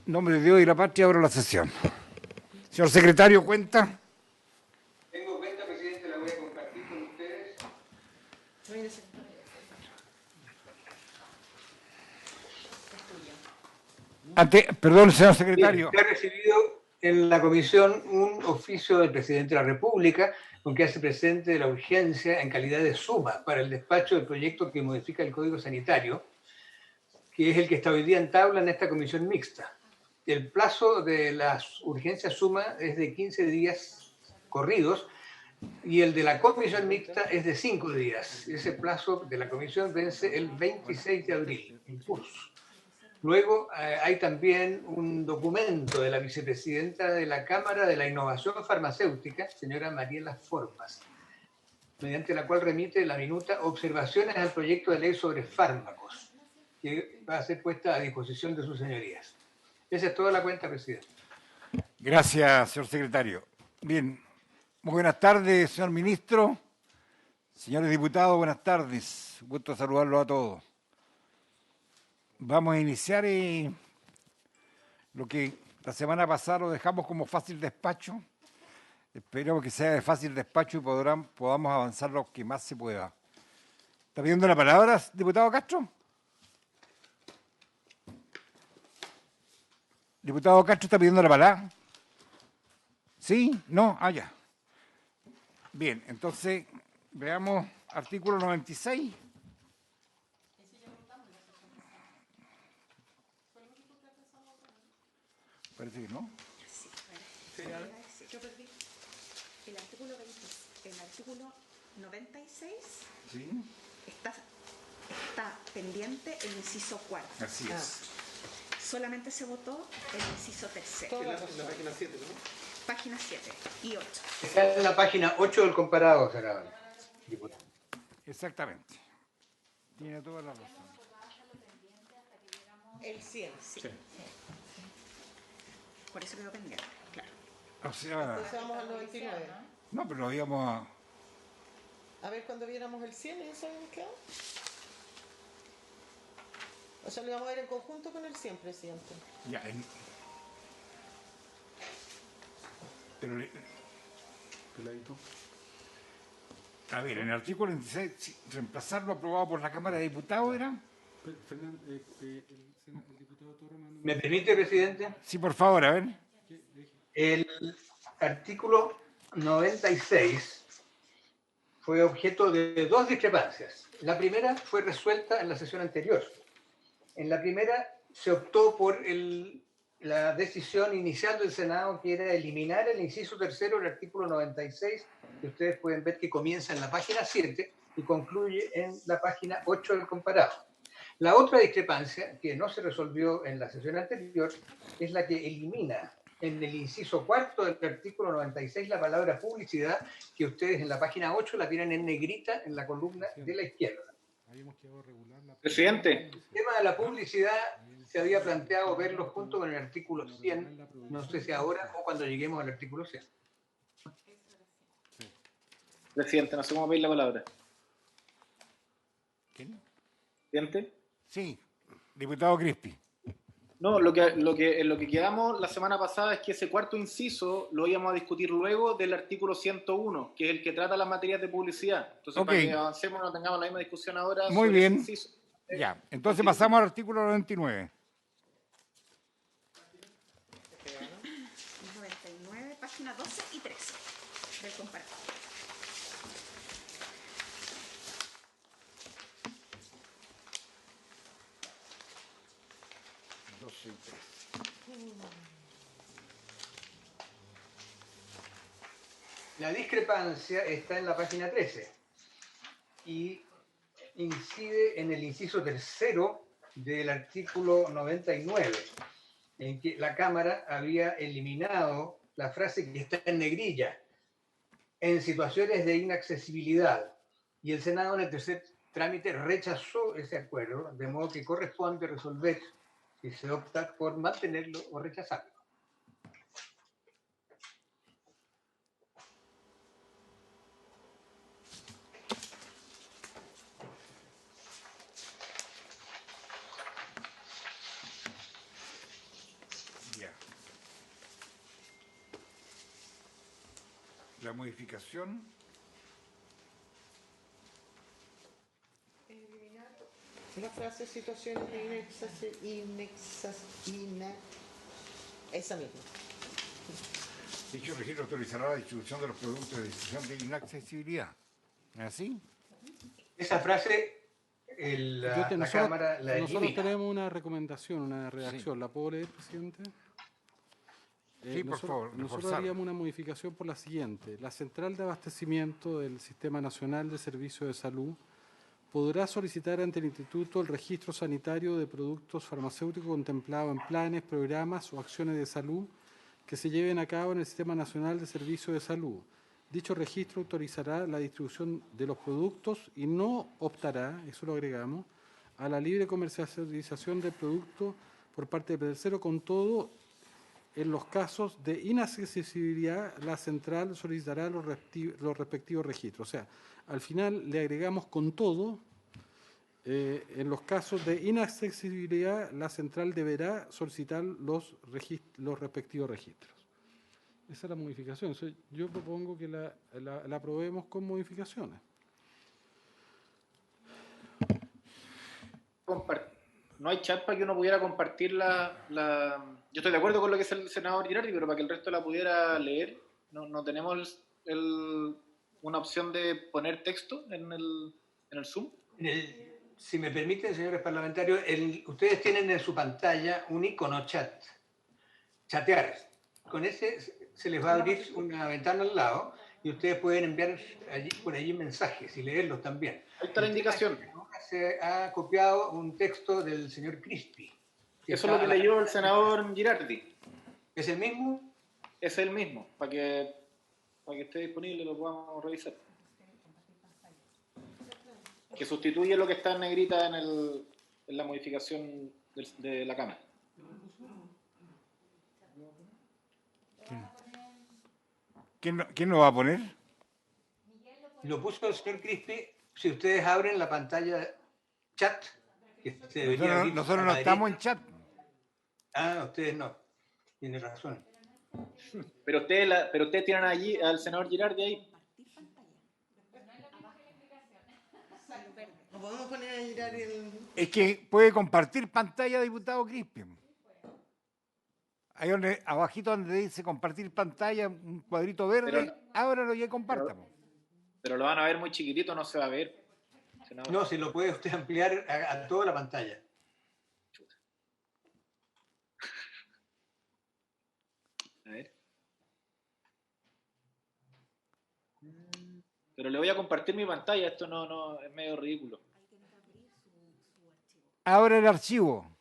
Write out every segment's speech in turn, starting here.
En nombre de Dios y la patria, abro la sesión. Señor secretario, ¿cuenta? Tengo cuenta, presidente, la voy a compartir con ustedes. Perdón, señor secretario. Bien, he recibido en la comisión un oficio del presidente de la República con que hace presente la urgencia en calidad de suma para el despacho del proyecto que modifica el Código Sanitario, que es el que está hoy día en tabla en esta comisión mixta. El plazo de las urgencias suma es de 15 días corridos y el de la comisión mixta es de 5 días. Ese plazo de la comisión vence el 26 de abril, en curso. Luego hay también un documento de la vicepresidenta de la Cámara de la Innovación Farmacéutica, señora Mariela Formas, mediante la cual remite la minuta Observaciones al proyecto de ley sobre fármacos, que va a ser puesta a disposición de sus señorías. Esa es toda la cuenta, presidente. Gracias, señor secretario. Bien, muy buenas tardes, señor ministro. Señores diputados, buenas tardes. Gusto saludarlos a todos. Vamos a iniciar lo que la semana pasada lo dejamos como fácil despacho. Esperamos que sea de fácil despacho y podamos avanzar lo que más se pueda. ¿Está pidiendo la palabra, diputado Castro? ¿Diputado Castro está pidiendo la palabra? ¿Sí? ¿No? Ah, ya. Bien, entonces veamos artículo 96. Parece que no. Sí, yo perdí el artículo 20, el artículo 96 Sí. está pendiente el inciso cuarto. Así es. Solamente se votó el inciso tercero. En la página 7, ¿no? Página 7 y 8. Está en la página 8 del comparado, señora diputada. Exactamente. Tiene toda la razón. El 100, sí. Por eso quedó pendiente, claro. O sea, Entonces vamos al 99. no, pero lo íbamos A ver, cuando viéramos el 100, ¿eso habíamos quedado? O sea, lo íbamos a ver en conjunto con el 100, presidente. ya. Pero a ver, en el artículo 26, reemplazar lo aprobado por la Cámara de Diputados era. ¿Me permite, presidente? Sí, por favor, a ver. El artículo 96 fue objeto de dos discrepancias. La primera fue resuelta en la sesión anterior. En la primera se optó por la decisión inicial del Senado, que era eliminar el inciso tercero del artículo 96, que ustedes pueden ver que comienza en la página 7 y concluye en la página 8 del comparado. La otra discrepancia, que no se resolvió en la sesión anterior, es la que elimina en el inciso cuarto del artículo 96 la palabra publicidad, que ustedes en la página 8 la tienen en negrita en la columna de la izquierda. Presidente. El tema de la publicidad se había planteado verlo junto con el artículo 100, no sé si ahora o cuando lleguemos al artículo 100. Presidente, no sé cómo pedir la palabra. ¿Quién? ¿Presidente? Sí, diputado Crispi. No, lo que quedamos la semana pasada es que ese cuarto inciso lo íbamos a discutir luego del artículo 101, que es el que trata las materias de publicidad. Entonces, Ok. para que avancemos, no tengamos la misma discusión ahora Muy sobre bien. ese inciso. Ya, entonces pasamos al artículo 99. 99, página 12 y 13 del comparado. La discrepancia está en la página 13 y incide en el inciso tercero del artículo 99, en que la Cámara había eliminado la frase que está en negrilla, en situaciones de inaccesibilidad, y el Senado en el tercer trámite rechazó ese acuerdo, de modo que corresponde resolver si se opta por mantenerlo o rechazarlo. La modificación, La frase situaciones de esa misma. dicho registro autorizará la distribución de los productos de decisión de inaccesibilidad. ¿Es así? Esa frase la Cámara la nosotros elimina. tenemos una recomendación, una redacción. ¿La puedo leer, presidente? Sí, por favor, Nosotros reforzar. haríamos una modificación por la siguiente. La central de abastecimiento del Sistema Nacional de Servicios de Salud podrá solicitar ante el Instituto el registro sanitario de productos farmacéuticos contemplado en planes, programas o acciones de salud que se lleven a cabo en el Sistema Nacional de Servicios de Salud. Dicho registro autorizará la distribución de los productos y no optará, eso lo agregamos, a la libre comercialización del producto por parte de tercero. Con todo, en los casos de inaccesibilidad, la central solicitará los respectivos registros. O sea, al final le agregamos con todo, en los casos de inaccesibilidad, la central deberá solicitar los respectivos registros. Esa es la modificación. Entonces, yo propongo que la aprobemos con modificaciones. No hay chat para que uno pudiera compartir Yo estoy de acuerdo con lo que es el senador Girardi, pero para que el resto la pudiera leer, no tenemos una opción de poner texto en el Zoom. Si me permiten, señores parlamentarios, ustedes tienen en su pantalla un icono chat. Chatear. Con ese se les va a abrir una ventana al lado y ustedes pueden enviar por allí mensajes y leerlos también. Ahí está la indicación. Se ha copiado un texto del señor Crispi. Eso es lo que leyó el senador Girardi. ¿Es el mismo? Es el mismo, para que esté disponible lo podamos revisar. Que sustituye lo que está en negrita en la modificación de la Cámara. ¿Quién lo va a poner? Lo puso el señor Crispi. Si ustedes abren la pantalla chat, que se debería abrir Nosotros a no la estamos en derecha. chat. Ah, ustedes no. Tiene razón. Pero ustedes tienen allí al senador Girardi ahí. No podemos poner a girar el... Es que puede compartir pantalla, diputado Crispi. Ahí abajito donde dice compartir pantalla, un cuadrito verde, ábralo y compártamos. Pero lo van a ver muy chiquitito, no se va a ver. Senador. No, si lo puede usted ampliar a toda la pantalla. A ver. Pero le voy a compartir mi pantalla, esto no es medio ridículo. Abre el archivo.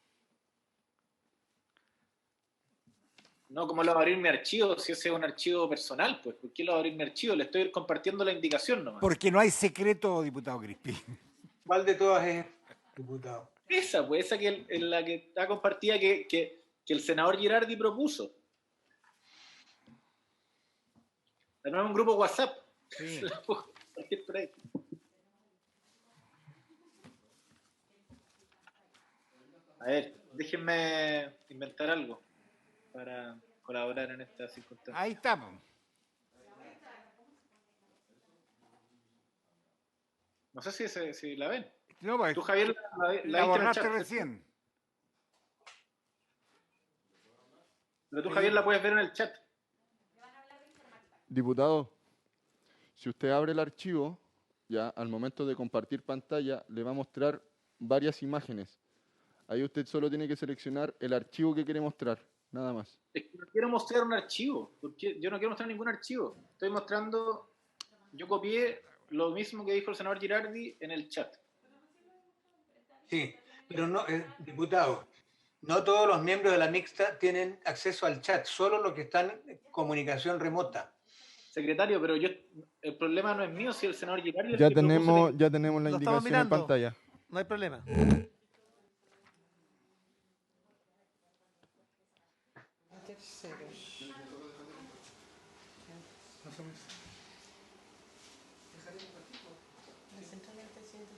No, ¿cómo lo va a abrir mi archivo? Si ese es un archivo personal, pues, ¿por qué lo va a abrir mi archivo? Le estoy compartiendo la indicación nomás. Porque no hay secreto, diputado Crispi. ¿Cuál de todas es, diputado? Esa, pues, esa que es la que está compartida que el senador Girardi propuso. No es un grupo WhatsApp. Sí. La puedo compartir por ahí. A ver, déjenme inventar algo para colaborar en esta circunstancia. Ahí estamos. No sé si la ven. No, pues, Tú, Javier, la la viste en el borraste chat. recién. Pero tú, Javier, la puedes ver en el chat. Diputado, si usted abre el archivo, ya al momento de compartir pantalla, le va a mostrar varias imágenes. Ahí usted solo tiene que seleccionar el archivo que quiere mostrar, nada más. Es que no quiero mostrar un archivo, porque yo no quiero mostrar ningún archivo. Estoy mostrando, yo copié lo mismo que dijo el senador Girardi en el chat. Sí, pero no, diputado, no todos los miembros de la mixta tienen acceso al chat, solo los que están en comunicación remota. Secretario, pero el problema no es mío si el senador Girardi... Ya tenemos la Lo estamos indicación en mirando. pantalla. No hay problema. Terceros. La central del presidente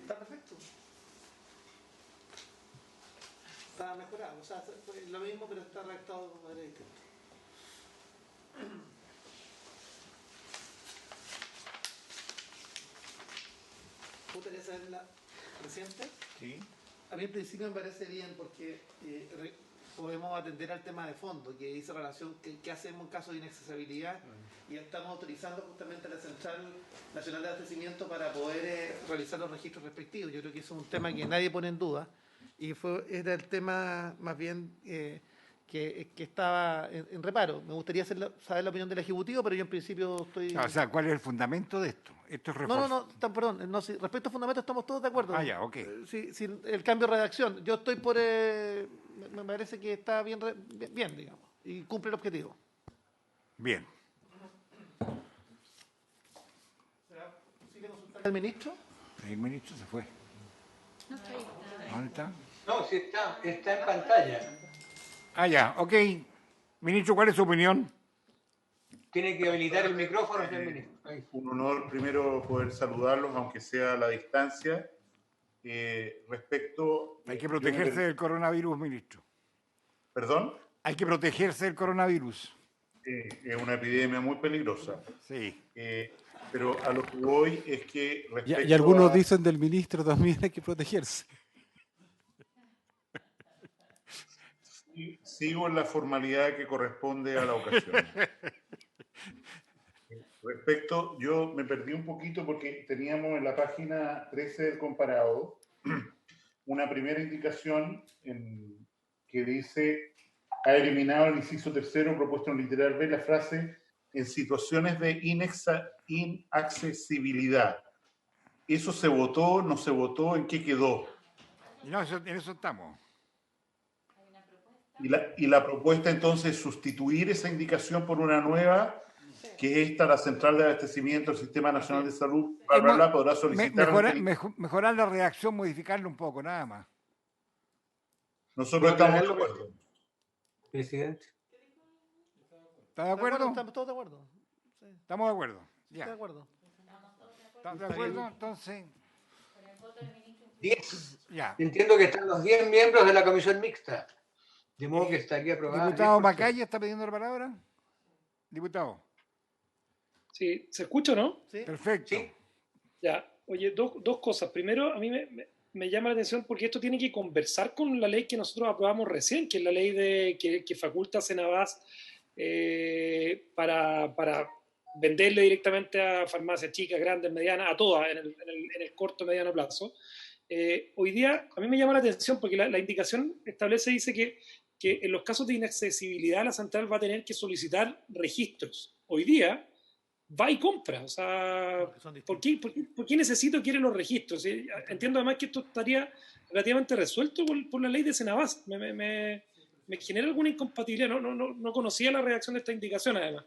Está perfecto. está mejorado. O sea, es lo mismo, pero está redactado de manera distinta. ¿Tú querés saber la reciente? Sí. A mí en principio me parece bien porque podemos atender al tema de fondo, que dice relación, que hacemos en caso de inaccesibilidad, y estamos autorizando justamente a la Central Nacional de Abastecimiento para poder realizar los registros respectivos. Yo creo que eso es un tema que nadie pone en duda, y era el tema más bien que estaba en reparo. Me gustaría saber la opinión del Ejecutivo, pero yo en principio estoy... O sea, ¿cuál es el fundamento de esto? Esto es refuerzo. Perdón, no, si, respecto a fundamento estamos todos de acuerdo. Ah, ya, ok. Sí, el cambio de redacción. Yo estoy por... me parece que está bien, digamos, y cumple el objetivo. Bien. ¿Sigue consultando al ministro? El ministro se fue. No está ahí. ¿Dónde está? No, sí está en pantalla. Ah, ya, ok. Ministro, ¿cuál es su opinión? Tiene que habilitar el micrófono, señor ministro. Ahí. Un honor primero poder saludarlos, aunque sea a la distancia. Respecto... Hay que protegerse del coronavirus, ministro. ¿Perdón? Hay que protegerse del coronavirus. Es una epidemia muy peligrosa. Sí. Pero a lo que voy es que... Y algunos dicen del ministro también hay que protegerse. Sigo en la formalidad que corresponde a la ocasión. Respecto, yo me perdí un poquito porque teníamos en la página 13 del comparado una primera indicación que dice: ha eliminado el inciso tercero propuesto en literal B la frase en situaciones de inaccesibilidad. ¿Eso se votó, no se votó? ¿En qué quedó? No, en eso estamos. Y la propuesta entonces es sustituir esa indicación por una nueva, que es esta, la Central de Abastecimiento del Sistema Nacional de Salud, podrá solicitar... Mejorar la redacción, modificarlo un poco, nada más. Nosotros estamos de acuerdo. Presidente. ¿Está de acuerdo? Estamos todos de acuerdo. Sí. Estamos de acuerdo. Ya. Estoy de acuerdo. ¿Estamos de acuerdo? Entonces... 10. Ya. Entiendo que están los 10 miembros de la comisión mixta. De modo que estaría aprobada. Diputado 10%. Macaya está pidiendo la palabra. Diputado. Sí, ¿se escucha o no? ¿Sí? Perfecto. Sí. Ya, oye, dos cosas. Primero, a mí me llama la atención porque esto tiene que conversar con la ley que nosotros aprobamos recién, que es la ley que faculta a Senabas para venderle directamente a farmacias chicas, grandes, medianas, a todas en el corto mediano plazo. Hoy día, a mí me llama la atención porque la indicación dice que en los casos de inaccesibilidad la central va a tener que solicitar registros. Hoy día va y compra. O sea, ¿por qué necesito quiere los registros? Entiendo además que esto estaría relativamente resuelto por la ley de Senabas. Me genera alguna incompatibilidad. No conocía la redacción de esta indicación, además.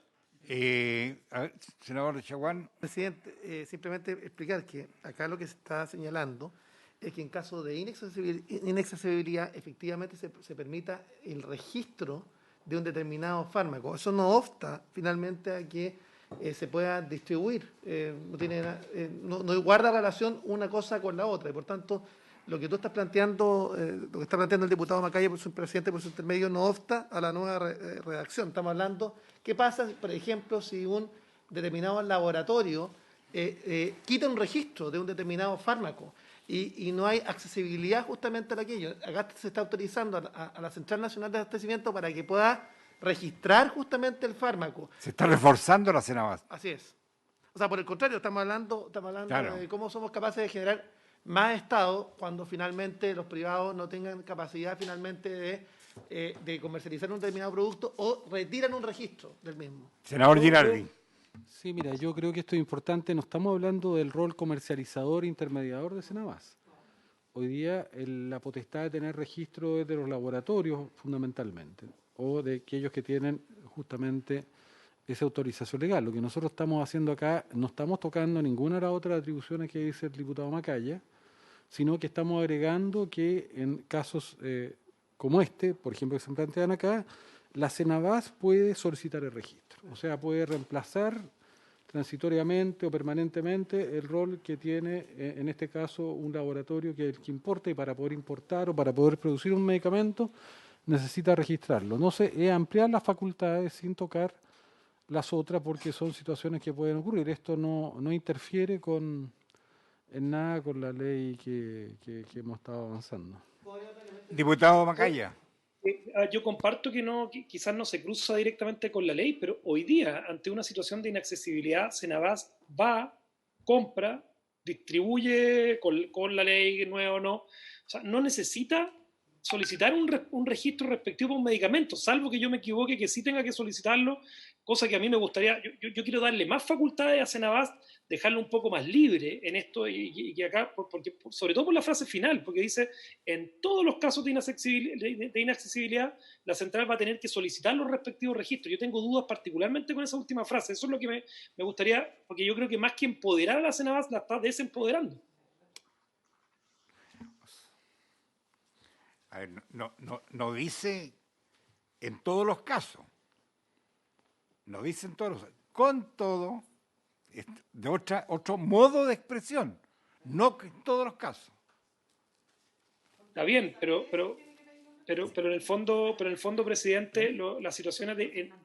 A ver, senador Chaguán. Presidente, simplemente explicar que acá lo que se está señalando es que en caso de inaccesibilidad efectivamente se permita el registro de un determinado fármaco. Eso no obsta finalmente a que se pueda distribuir. No guarda relación una cosa con la otra. Y por tanto, lo que tú estás planteando, lo que está planteando el diputado Macaya por su presidente, por su intermedio, no obsta a la nueva redacción. Estamos hablando, ¿qué pasa, por ejemplo, si un determinado laboratorio quita un registro de un determinado fármaco y no hay accesibilidad justamente a aquello? Acá se está autorizando a la Central Nacional de Abastecimiento para que pueda registrar justamente el fármaco. Se está reforzando la Senabas. Así es. O sea, por el contrario, estamos hablando Claro. de cómo somos capaces de generar más Estado cuando finalmente los privados no tengan capacidad finalmente de comercializar un determinado producto o retiran un registro del mismo. Senador Girardi. Sí, mira, yo creo que esto es importante. No estamos hablando del rol comercializador e intermediador de Senabas. Hoy día la potestad de tener registro es de los laboratorios fundamentalmente, o de aquellos que tienen justamente esa autorización legal. Lo que nosotros estamos haciendo acá, no estamos tocando ninguna de las otras atribuciones que dice el diputado Macaya, sino que estamos agregando que en casos como este, por ejemplo, que se plantean acá, la Senabas puede solicitar el registro. O sea, puede reemplazar transitoriamente o permanentemente el rol que tiene, en este caso, un laboratorio que es el que importa, y para poder importar o para poder producir un medicamento necesita registrarlo. No sé, es ampliar las facultades sin tocar las otras, porque son situaciones que pueden ocurrir. Esto no interfiere en nada con la ley que hemos estado avanzando. Diputado Macaya. Yo comparto que quizás no se cruza directamente con la ley, pero hoy día, ante una situación de inaccesibilidad, Senabast va, compra, distribuye con la ley nueva o no. O sea, no necesita solicitar un registro respectivo a un medicamento, salvo que yo me equivoque, que sí tenga que solicitarlo, cosa que a mí me gustaría. Yo quiero darle más facultades a Senabast, dejarlo un poco más libre en esto, y acá, sobre todo por la frase final, porque dice: en todos los casos de inaccesibilidad, la central va a tener que solicitar los respectivos registros. Yo tengo dudas particularmente con esa última frase. Eso es lo que me gustaría, porque yo creo que más que empoderar a la Senabast, la está desempoderando. A ver, no dice en todos los casos. No dice en todos los casos. Con todo, de otro modo de expresión. No en todos los casos. Está bien, pero en el fondo, presidente, las situaciones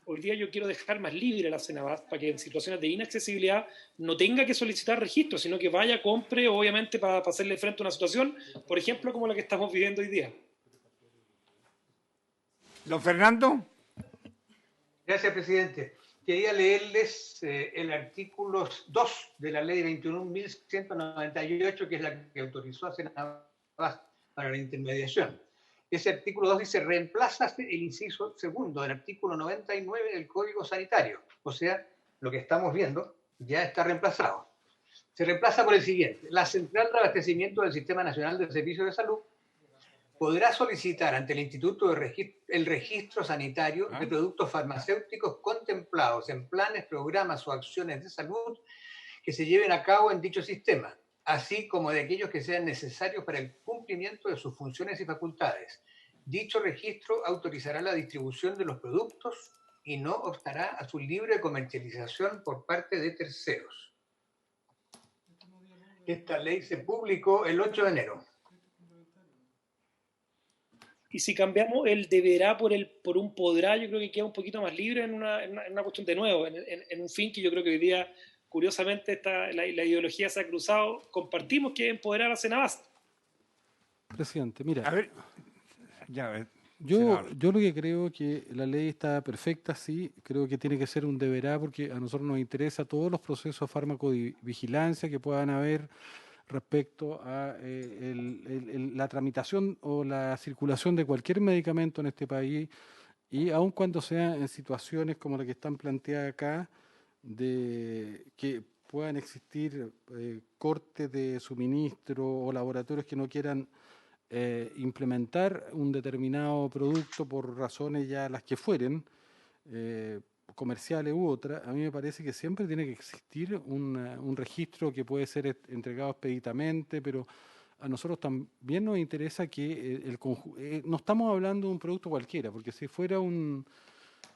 hoy día yo quiero dejar más libre a la Senabast para que en situaciones de inaccesibilidad no tenga que solicitar registro, sino que vaya, compre, obviamente, para hacerle frente a una situación, por ejemplo, como la que estamos viviendo hoy día. Don Fernando. Gracias, presidente. Quería leerles el artículo 2 de la ley 21.198, que es la que autorizó a Senabast para la intermediación. Ese artículo 2 dice: reemplaza el inciso segundo del artículo 99 del Código Sanitario. O sea, lo que estamos viendo ya está reemplazado. Se reemplaza por el siguiente: la Central de Abastecimiento del Sistema Nacional de Servicios de Salud podrá solicitar ante el Instituto el registro sanitario de productos farmacéuticos contemplados en planes, programas o acciones de salud que se lleven a cabo en dicho sistema, así como de aquellos que sean necesarios para el cumplimiento de sus funciones y facultades. Dicho registro autorizará la distribución de los productos y no obstará a su libre comercialización por parte de terceros. Esta ley se publicó el 8 de enero. Y si cambiamos el deberá por un podrá, yo creo que queda un poquito más libre en una cuestión, de nuevo, en un fin que yo creo que hoy día, curiosamente, la ideología se ha cruzado. Compartimos que empoderar a Senabast. Presidente, mira. A ver, yo lo que creo que la ley está perfecta, sí, creo que tiene que ser un deberá, porque a nosotros nos interesa todos los procesos de farmacovigilancia que puedan haber respecto a la tramitación o la circulación de cualquier medicamento en este país, y aun cuando sea en situaciones como la que están planteadas acá, de que puedan existir cortes de suministro o laboratorios que no quieran implementar un determinado producto por razones ya las que fueren, comerciales u otras. A mí me parece que siempre tiene que existir un registro que puede ser entregado expeditamente, pero a nosotros también nos interesa que no estamos hablando de un producto cualquiera, porque si fuera un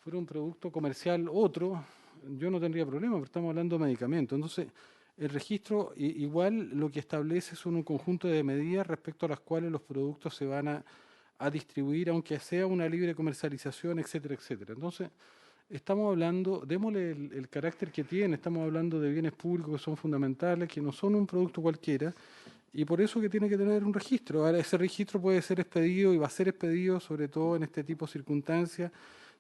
producto comercial otro, yo no tendría problema, pero estamos hablando de medicamentos. Entonces, el registro igual lo que establece es un conjunto de medidas respecto a las cuales los productos se van a distribuir, aunque sea una libre comercialización, etcétera, etcétera. Entonces, estamos hablando, démosle el carácter que tiene, estamos hablando de bienes públicos que son fundamentales, que no son un producto cualquiera, y por eso que tiene que tener un registro. Ahora, ese registro puede ser expedido y va a ser expedido, sobre todo en este tipo de circunstancias,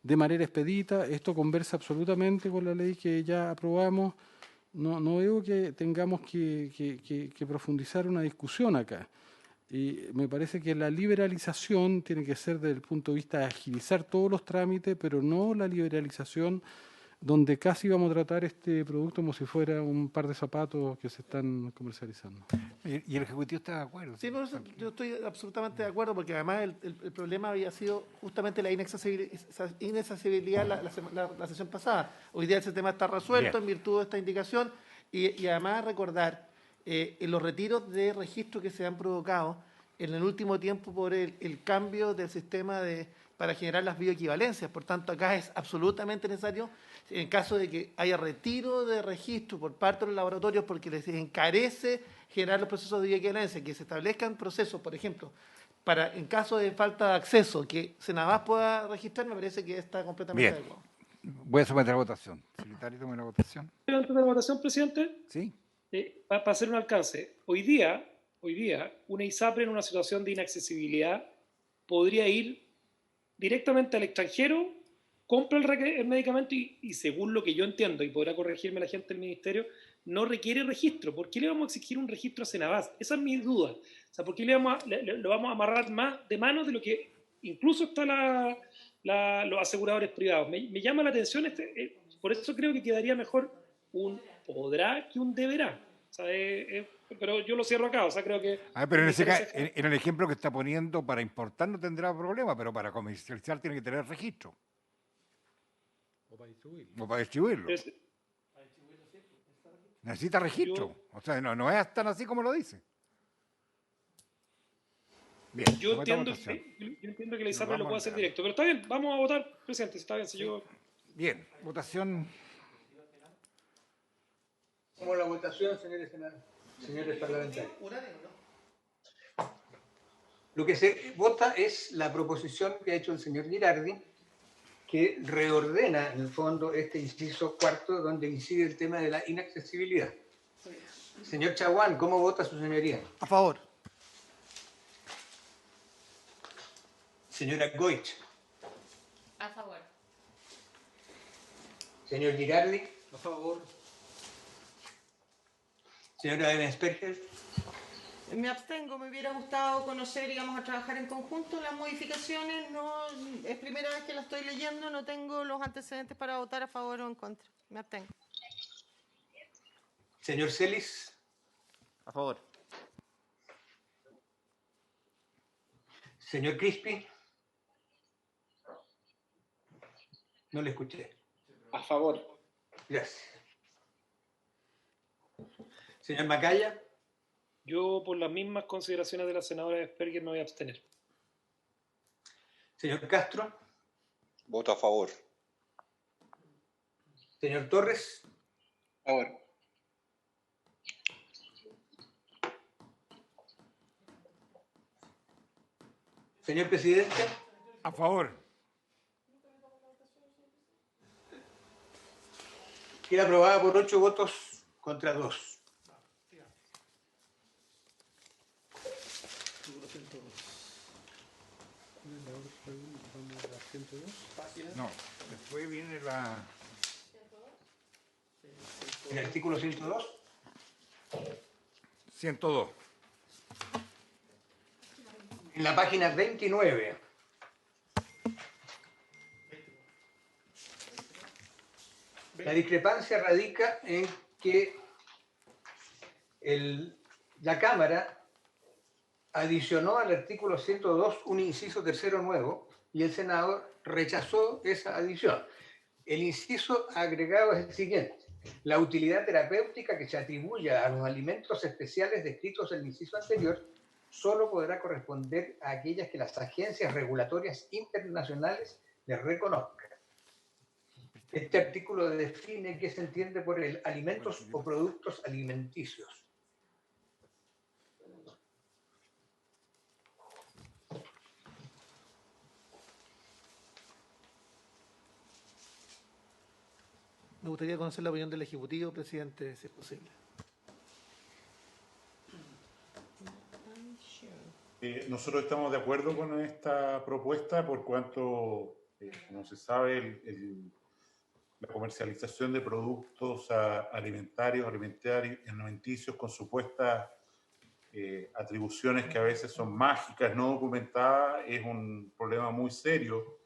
de manera expedita. Esto conversa absolutamente con la ley que ya aprobamos. No veo que tengamos que profundizar una discusión acá. Y me parece que la liberalización tiene que ser desde el punto de vista de agilizar todos los trámites, pero no la liberalización donde casi vamos a tratar este producto como si fuera un par de zapatos que se están comercializando. ¿Y el Ejecutivo está de acuerdo? Sí, no, yo estoy absolutamente de acuerdo, porque además el problema había sido justamente la inaccesibilidad la sesión pasada. Hoy día ese tema está resuelto en virtud de esta indicación, y además recordar en los retiros de registro que se han provocado, en el último tiempo por el cambio del sistema para generar las bioequivalencias. Por tanto, acá es absolutamente necesario, en caso de que haya retiro de registro por parte de los laboratorios porque les encarece generar los procesos de bioequivalencia, que se establezcan procesos, por ejemplo, en caso de falta de acceso, que Senabas pueda registrar, me parece que está completamente Bien. adecuado. Voy a someter a votación. Secretario, tome la votación. Antes de la votación, presidente, Sí. para hacer un alcance, hoy día, una ISAPRE en una situación de inaccesibilidad podría ir directamente al extranjero, compra el medicamento y según lo que yo entiendo, y podrá corregirme la gente del ministerio, no requiere registro. ¿Por qué le vamos a exigir un registro a Senabas? Esa es mi duda. O sea, ¿por qué lo vamos a amarrar más de mano de lo que incluso está los aseguradores privados? Me llama la atención, por eso creo que quedaría mejor un podrá que un deberá. O sea, pero yo lo cierro acá, o sea, creo que... Pero en el ejemplo que está poniendo, para importar no tendrá problema, pero para comercializar tiene que tener registro. O para distribuirlo. Necesita registro. O sea, no es tan así como lo dice. Bien, yo entiendo que la ISAPRE lo puede hacer directo, pero está bien, vamos a votar, presidente, está bien. Sí. Bien, votación. Como la votación, señores parlamentarios. Lo que se vota es la proposición que ha hecho el señor Girardi, que reordena, en el fondo, este inciso cuarto, donde incide el tema de la inaccesibilidad. Señor Chaguán, ¿cómo vota su señoría? A favor. Señora Goich. A favor. Señor Girardi. A favor. Señora Ebensperger. Me abstengo, me hubiera gustado conocer y vamos a trabajar en conjunto las modificaciones. No, es primera vez que la estoy leyendo, no tengo los antecedentes para votar a favor o en contra. Me abstengo. Señor Celis. A favor. Señor Crispi. No le escuché. A favor. Gracias. Señor Macaya. Yo, por las mismas consideraciones de la senadora Esperger, me voy a abstener. Señor Castro. Voto a favor. Señor Torres. A favor. Señor Presidente. A favor. Queda aprobada por 8 votos contra 2. No, después viene ¿El artículo 102? 102. En la página 29. La discrepancia radica en que la Cámara adicionó al artículo 102 un inciso tercero nuevo y el Senado rechazó esa adición. El inciso agregado es el siguiente: la utilidad terapéutica que se atribuya a los alimentos especiales descritos en el inciso anterior solo podrá corresponder a aquellas que las agencias regulatorias internacionales les reconozcan. Este artículo define qué se entiende por alimentos o productos alimenticios. Me gustaría conocer la opinión del Ejecutivo, presidente, si es posible. Nosotros estamos de acuerdo con esta propuesta por cuanto, como se sabe, la comercialización de productos alimenticios con supuestas atribuciones que a veces son mágicas, no documentadas, es un problema muy serio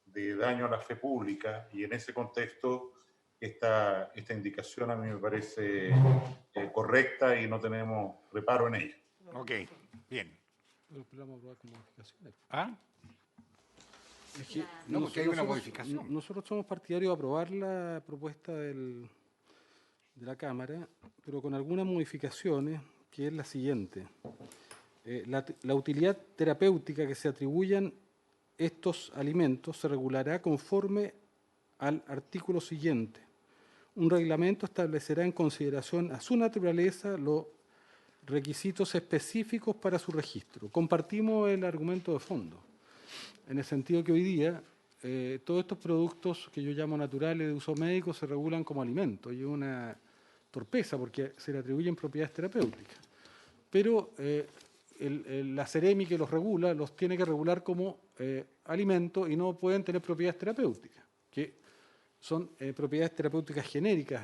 de daño a la fe pública, y en ese contexto esta indicación a mí me parece correcta y no tenemos reparo en ella. Ok, bien. Pero vamos a aprobar con modificaciones. ¿Ah? Es que No, porque hay una modificación. Nosotros somos partidarios de aprobar la propuesta de la Cámara, pero con algunas modificaciones, que es la siguiente. la utilidad terapéutica que se atribuyan estos alimentos se regulará conforme al artículo siguiente. Un reglamento establecerá en consideración a su naturaleza los requisitos específicos para su registro. Compartimos el argumento de fondo, en el sentido que hoy día todos estos productos que yo llamo naturales de uso médico se regulan como alimentos, y es una torpeza porque se le atribuyen propiedades terapéuticas. Pero la Ceremi que los regula, los tiene que regular como alimentos y no pueden tener propiedades terapéuticas, que son propiedades terapéuticas genéricas.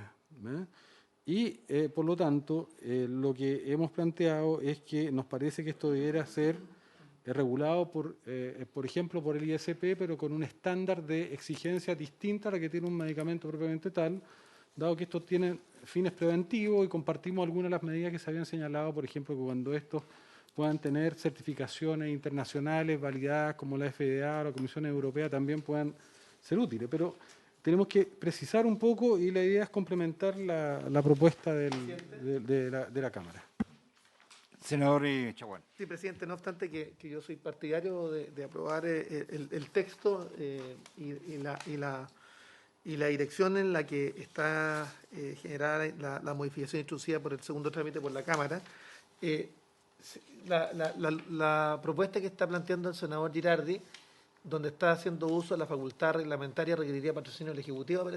Y, por lo tanto, lo que hemos planteado es que nos parece que esto debiera ser regulado, por ejemplo, por el ISP, pero con un estándar de exigencia distinta a la que tiene un medicamento propiamente tal, dado que estos tienen fines preventivos, y compartimos algunas de las medidas que se habían señalado, por ejemplo, que cuando estos puedan tener certificaciones internacionales validadas como la FDA o la Comisión Europea también puedan ser útiles. Pero tenemos que precisar un poco y la idea es complementar la propuesta de la Cámara. Senador Chaguán. Sí, presidente, no obstante que yo soy partidario de aprobar el texto y la dirección en la que está generada la modificación introducida por el segundo trámite por la Cámara, la propuesta que está planteando el senador Girardi, donde está haciendo uso de la facultad reglamentaria, requeriría patrocinio del Ejecutivo.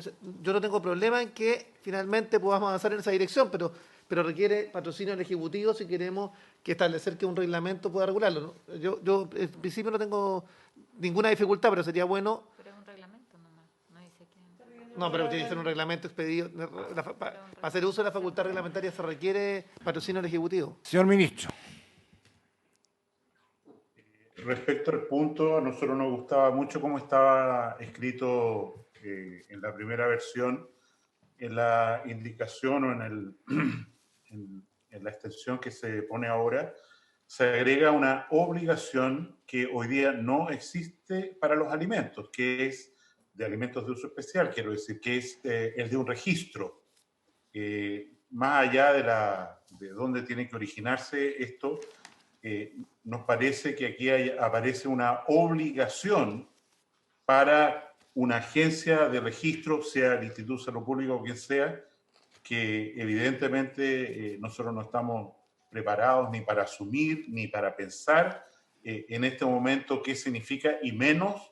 Yo no tengo problema en que finalmente podamos avanzar en esa dirección, pero requiere patrocinio del Ejecutivo si queremos que establecer que un reglamento pueda regularlo, ¿no? Yo en principio no tengo ninguna dificultad, pero sería bueno. Pero es un reglamento nomás, no dice que... No, pero tiene que ser un reglamento expedido. Para hacer uso de la facultad reglamentaria se requiere patrocinio del Ejecutivo. Señor Ministro. Respecto al punto, a nosotros nos gustaba mucho cómo estaba escrito en la primera versión, en la indicación o en la extensión que se pone ahora, se agrega una obligación que hoy día no existe para los alimentos, que es de alimentos de uso especial, quiero decir, que es el de un registro. Más allá de dónde tiene que originarse esto, nos parece que aquí aparece una obligación para una agencia de registro, sea el Instituto de Salud Pública o quien sea, que evidentemente nosotros no estamos preparados ni para asumir, ni para pensar en este momento qué significa, y menos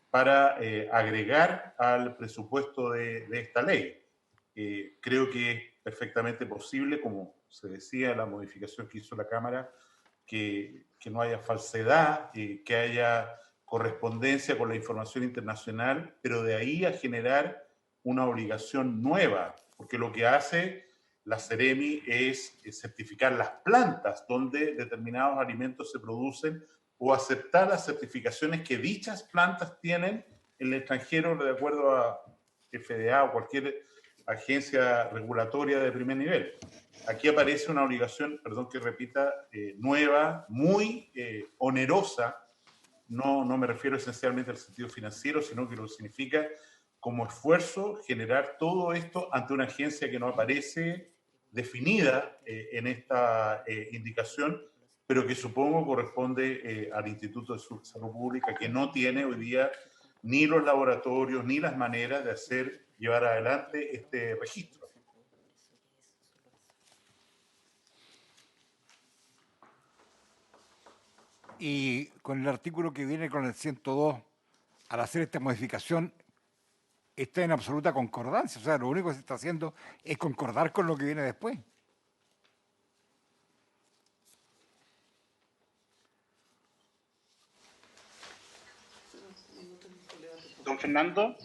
para agregar al presupuesto de esta ley. Creo que es perfectamente posible, como se decía en la modificación que hizo la Cámara, que no haya falsedad, que haya correspondencia con la información internacional, pero de ahí a generar una obligación nueva, porque lo que hace la Ceremi es certificar las plantas donde determinados alimentos se producen o aceptar las certificaciones que dichas plantas tienen en el extranjero de acuerdo a FDA o cualquier agencia regulatoria de primer nivel. Aquí aparece una obligación, perdón que repita, nueva, muy onerosa. No me refiero esencialmente al sentido financiero, sino que lo significa como esfuerzo generar todo esto ante una agencia que no aparece definida en esta indicación, pero que supongo corresponde al Instituto de Salud Pública, que no tiene hoy día ni los laboratorios ni las maneras de llevar adelante este registro. Y con el artículo que viene con el 102, al hacer esta modificación, está en absoluta concordancia. O sea, lo único que se está haciendo es concordar con lo que viene después. Don Fernando,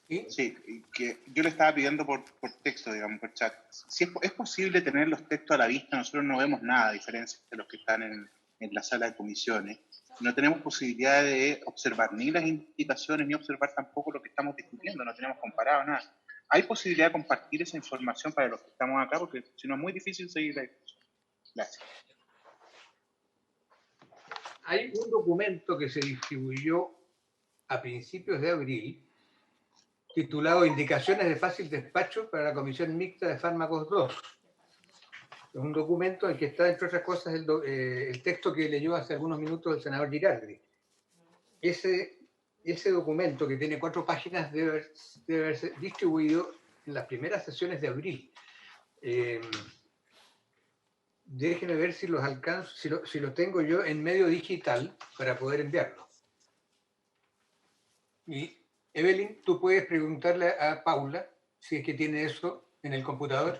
sí, que yo le estaba pidiendo por texto, digamos, por chat. Si es posible tener los textos a la vista, nosotros no vemos nada, a diferencia de los que están en la sala de comisiones. No tenemos posibilidad de observar ni las indicaciones, ni observar tampoco lo que estamos discutiendo, no tenemos comparado nada. ¿Hay posibilidad de compartir esa información para los que estamos acá? Porque si no es muy difícil seguir la discusión. Gracias. Hay un documento que se distribuyó a principios de abril, titulado Indicaciones de fácil despacho para la Comisión Mixta de Fármacos 2. Es un documento en el que está, entre otras cosas, el texto que leyó hace algunos minutos el senador Girardi. Ese documento, que tiene 4 páginas, debe haberse distribuido en las primeras sesiones de abril. Déjenme ver si los alcanzo, si lo tengo yo en medio digital para poder enviarlo. Y Evelyn, tú puedes preguntarle a Paula si es que tiene eso en el computador.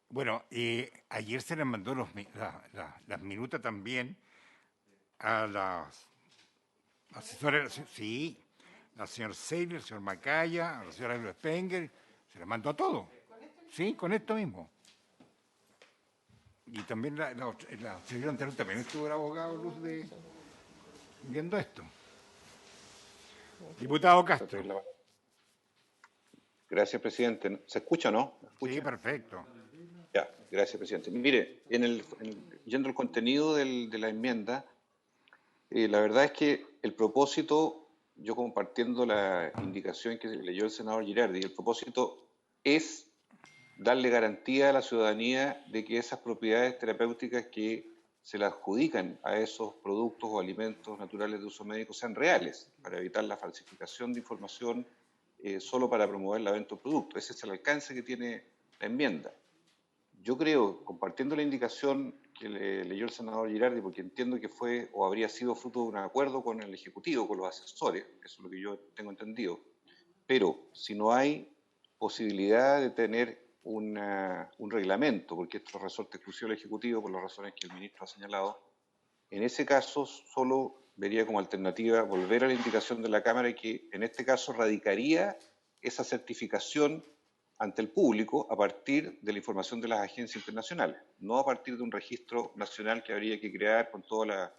Bueno, ayer se les mandó las minutas también a las asesoras, sí, al señor Seidel, al señor Macaya, a la señora Spenger, se les mandó a todo. Sí, con esto mismo. Y también la señora anterior también estuvo el abogado Luz viendo esto. Diputado Castro. Gracias, presidente. ¿Se escucha o no? Sí, perfecto. Ya, gracias, presidente. Mire, yendo al contenido de la enmienda, la verdad es que el propósito, yo compartiendo la indicación que leyó el senador Girardi, el propósito es darle garantía a la ciudadanía de que esas propiedades terapéuticas que se le adjudican a esos productos o alimentos naturales de uso médico sean reales, para evitar la falsificación de información solo para promover la venta de productos. Ese es el alcance que tiene la enmienda. Yo creo, compartiendo la indicación que leyó el senador Girardi, porque entiendo que fue o habría sido fruto de un acuerdo con el Ejecutivo, con los asesores, eso es lo que yo tengo entendido, pero si no hay posibilidad de tener un reglamento, porque esto resorte exclusivo al Ejecutivo por las razones que el ministro ha señalado, en ese caso solo vería como alternativa volver a la indicación de la Cámara y que en este caso radicaría esa certificación ante el público a partir de la información de las agencias internacionales, no a partir de un registro nacional que habría que crear con todas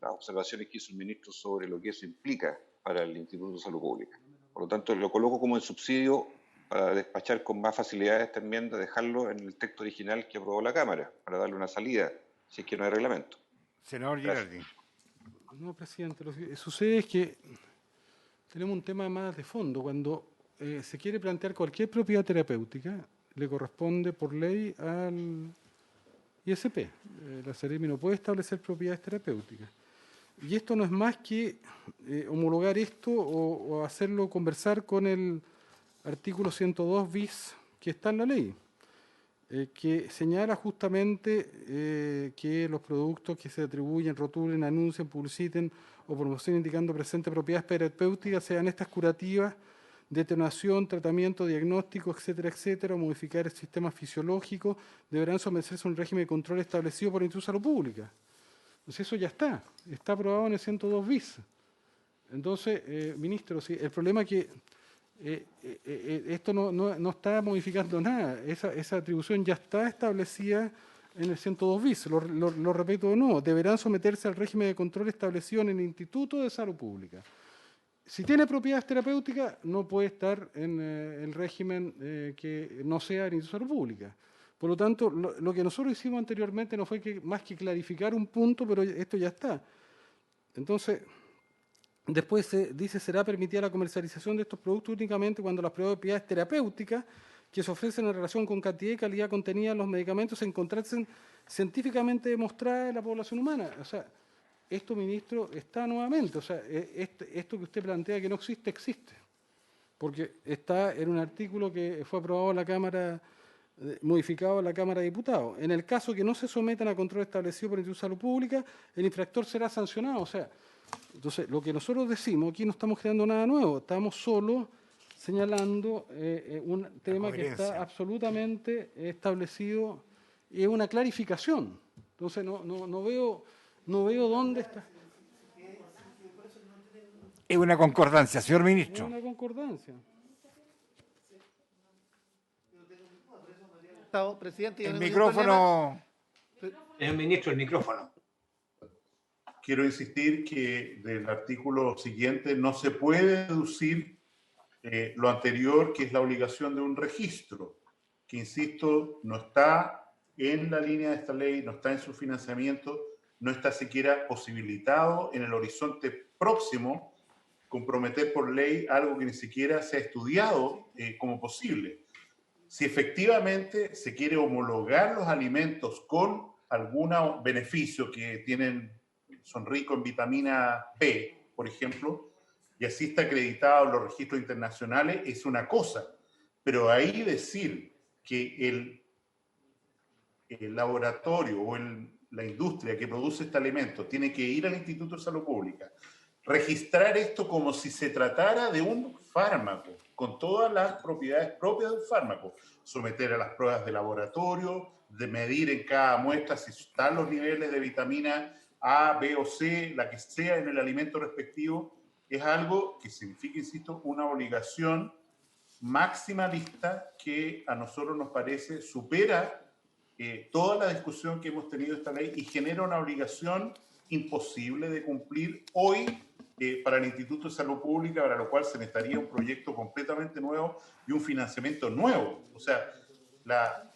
las observaciones que hizo el ministro sobre lo que eso implica para el Instituto de Salud Pública. Por lo tanto, lo coloco como en subsidio para despachar con más facilidad esta enmienda, dejarlo en el texto original que aprobó la Cámara, para darle una salida, si es que no hay reglamento. Senador Girardi. No, presidente, lo que sucede es que tenemos un tema más de fondo. Cuando se quiere plantear cualquier propiedad terapéutica, le corresponde por ley al ISP. La Seremi no puede establecer propiedades terapéuticas. Y esto no es más que homologar esto o hacerlo conversar con el artículo 102 bis que está en la ley, que señala justamente que los productos que se atribuyen, rotulen, anuncien, publiciten o promocionen indicando presente propiedades terapéuticas sean estas curativas, de atenuación, tratamiento, diagnóstico, etcétera, etcétera, o modificar el sistema fisiológico, deberán someterse a un régimen de control establecido por el Instituto de Salud Pública. Entonces eso ya está aprobado en el 102 bis. Entonces, ministro, sí, el problema es que esto no está modificando nada. Esa atribución ya está establecida en el 102 bis. Lo repito de nuevo, deberán someterse al régimen de control establecido en el Instituto de Salud Pública. Si tiene propiedades terapéuticas, no puede estar en el régimen que no sea el Instituto de Salud Pública. Por lo tanto, lo que nosotros hicimos anteriormente no fue más que clarificar un punto, pero esto ya está. Entonces, después se dice será permitida la comercialización de estos productos únicamente cuando las propiedades terapéuticas que se ofrecen en relación con cantidad y calidad contenida en los medicamentos se encontrasen científicamente demostradas en la población humana. O sea, esto, ministro, está nuevamente. O sea, esto que usted plantea que no existe, existe. Porque está en un artículo que fue aprobado en la Cámara, modificado en la Cámara de Diputados. En el caso que no se sometan a control establecido por el Instituto de Salud Pública, el infractor será sancionado. O sea, entonces, lo que nosotros decimos, aquí no estamos creando nada nuevo, estamos solo señalando un tema que está absolutamente establecido y es una clarificación. Entonces, no veo dónde está. Es una concordancia, señor ministro. Es una concordancia. Presidente, el micrófono. Señor ministro, el micrófono. Quiero insistir que del artículo siguiente no se puede deducir lo anterior, que es la obligación de un registro, que, insisto, no está en la línea de esta ley, no está en su financiamiento, no está siquiera posibilitado en el horizonte próximo comprometer por ley algo que ni siquiera se ha estudiado como posible. si efectivamente se quiere homologar los alimentos con algún beneficio que son ricos en vitamina B, por ejemplo, y así está acreditado en los registros internacionales, es una cosa. Pero ahí decir que el laboratorio o la industria que produce este alimento tiene que ir al Instituto de Salud Pública, registrar esto como si se tratara de un fármaco, con todas las propiedades propias del fármaco, someter a las pruebas de laboratorio, de medir en cada muestra si están los niveles de vitamina A, B o C, la que sea en el alimento respectivo, es algo que significa, insisto, una obligación maximalista que a nosotros nos parece supera toda la discusión que hemos tenido de esta ley y genera una obligación imposible de cumplir hoy para el Instituto de Salud Pública, para lo cual se necesitaría un proyecto completamente nuevo y un financiamiento nuevo. O sea,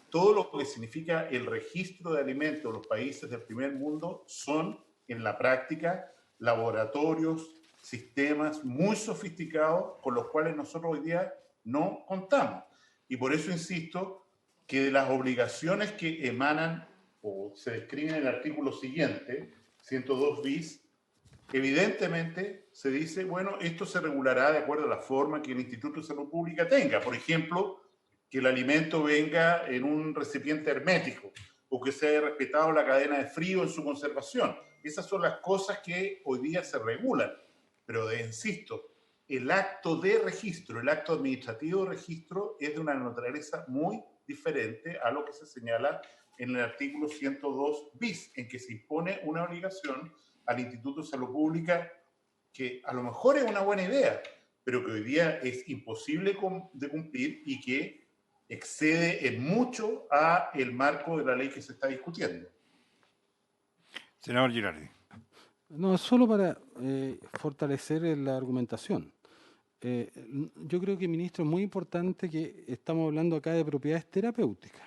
todo lo que significa el registro de alimentos en los países del primer mundo son, en la práctica, laboratorios, sistemas muy sofisticados con los cuales nosotros hoy día no contamos. Y por eso insisto que de las obligaciones que emanan o se describen en el artículo siguiente, 102 bis, evidentemente se dice, bueno, esto se regulará de acuerdo a la forma que el Instituto de Salud Pública tenga. Por ejemplo, que el alimento venga en un recipiente hermético o que se haya respetado la cadena de frío en su conservación. Esas son las cosas que hoy día se regulan. Pero insisto, el acto de registro, el acto administrativo de registro es de una naturaleza muy diferente a lo que se señala en el artículo 102 bis, en que se impone una obligación al Instituto de Salud Pública que a lo mejor es una buena idea, pero que hoy día es imposible de cumplir y que excede en mucho a el marco de la ley que se está discutiendo. Senador Girardi. No, solo para fortalecer la argumentación. Yo creo que, ministro, es muy importante que estamos hablando acá de propiedades terapéuticas,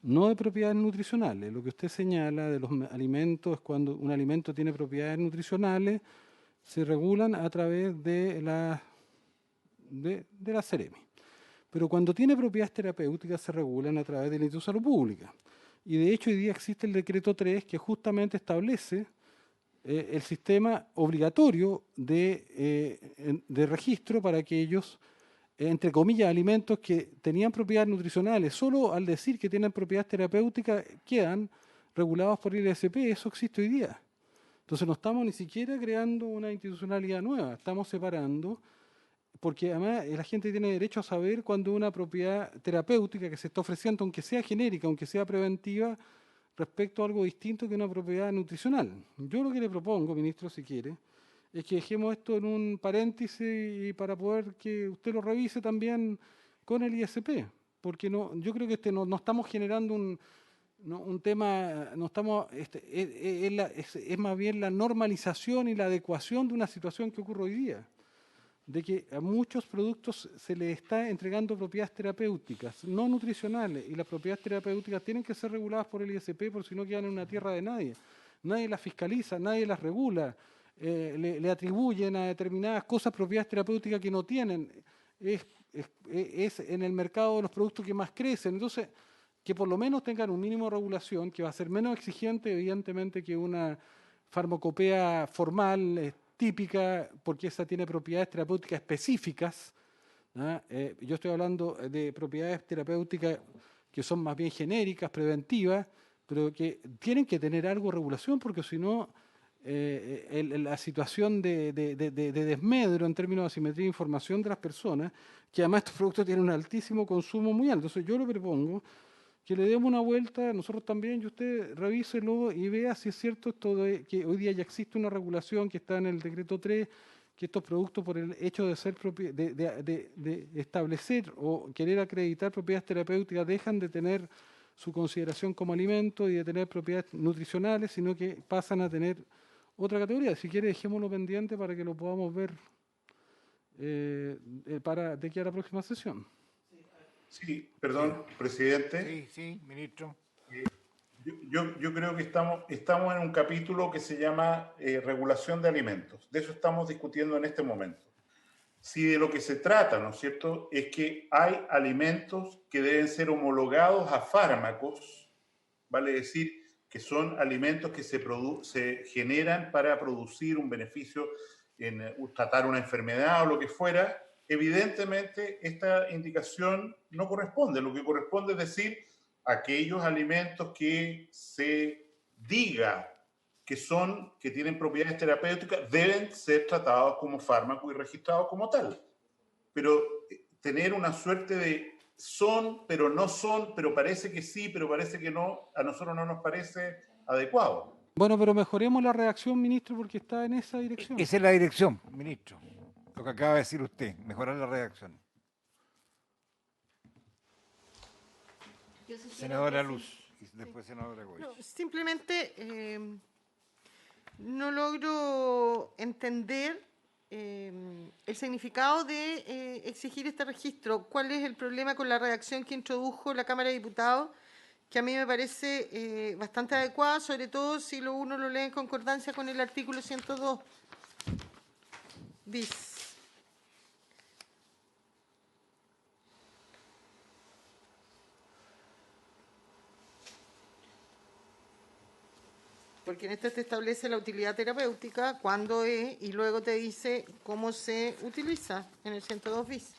no de propiedades nutricionales. Lo que usted señala de los alimentos es cuando un alimento tiene propiedades nutricionales, se regulan a través de la Seremi. Pero cuando tiene propiedades terapéuticas se regulan a través del Instituto de Salud Pública. Y de hecho hoy día existe el decreto 3 que justamente establece el sistema obligatorio de registro para aquellos, entre comillas, alimentos que tenían propiedades nutricionales. Solo al decir que tienen propiedades terapéuticas quedan regulados por el ISP. Eso existe hoy día. Entonces no estamos ni siquiera creando una institucionalidad nueva, estamos separando, porque además la gente tiene derecho a saber cuando una propiedad terapéutica que se está ofreciendo, aunque sea genérica, aunque sea preventiva, respecto a algo distinto que una propiedad nutricional. Yo lo que le propongo, ministro, si quiere, es que dejemos esto en un paréntesis y para poder que usted lo revise también con el ISP, porque yo creo que no estamos generando un tema, no estamos, es más bien la normalización y la adecuación de una situación que ocurre hoy día, de que a muchos productos se les está entregando propiedades terapéuticas, no nutricionales, y las propiedades terapéuticas tienen que ser reguladas por el ISP, porque si no quedan en una tierra de nadie. Nadie las fiscaliza, nadie las regula, le atribuyen a determinadas cosas propiedades terapéuticas que no tienen. Es en el mercado de los productos que más crecen. Entonces, que por lo menos tengan un mínimo de regulación, que va a ser menos exigente, evidentemente, que una farmacopea formal, típica, porque esa tiene propiedades terapéuticas específicas. Yo estoy hablando de propiedades terapéuticas que son más bien genéricas, preventivas, pero que tienen que tener algo de regulación, porque si no, la situación de desmedro en términos de asimetría de información de las personas, que además estos productos tienen un altísimo consumo muy alto. Entonces yo le propongo que le demos una vuelta, nosotros también, y usted revíselo y vea si es cierto esto de que hoy día ya existe una regulación que está en el decreto 3, que estos productos por el hecho de ser de establecer o querer acreditar propiedades terapéuticas dejan de tener su consideración como alimento y de tener propiedades nutricionales, sino que pasan a tener otra categoría. Si quiere, dejémoslo pendiente para que lo podamos ver de aquí a la próxima sesión. Sí, perdón, presidente. Sí, ministro. Yo creo que estamos en un capítulo que se llama regulación de alimentos. De eso estamos discutiendo en este momento. si de lo que se trata, ¿no es cierto?, es que hay alimentos que deben ser homologados a fármacos, vale decir que son alimentos que se generan para producir un beneficio en tratar una enfermedad o lo que fuera, evidentemente esta indicación no corresponde. Lo que corresponde es decir, aquellos alimentos que se diga que tienen propiedades terapéuticas, deben ser tratados como fármaco y registrados como tal. Pero tener una suerte de son, pero no son, pero parece que sí, pero parece que no, a nosotros no nos parece adecuado. Bueno, pero mejoremos la redacción, ministro, porque está en esa dirección. Esa es la dirección, ministro. Lo que acaba de decir usted, mejorar la redacción. Senadora Luz y después senadora Goy. No, simplemente no logro entender el significado de exigir este registro. ¿Cuál es el problema con la redacción que introdujo la Cámara de Diputados? Que a mí me parece bastante adecuada, sobre todo si uno lo lee en concordancia con el artículo 102 bis. Porque en este te establece la utilidad terapéutica, cuándo es, y luego te dice cómo se utiliza en el 102 bis.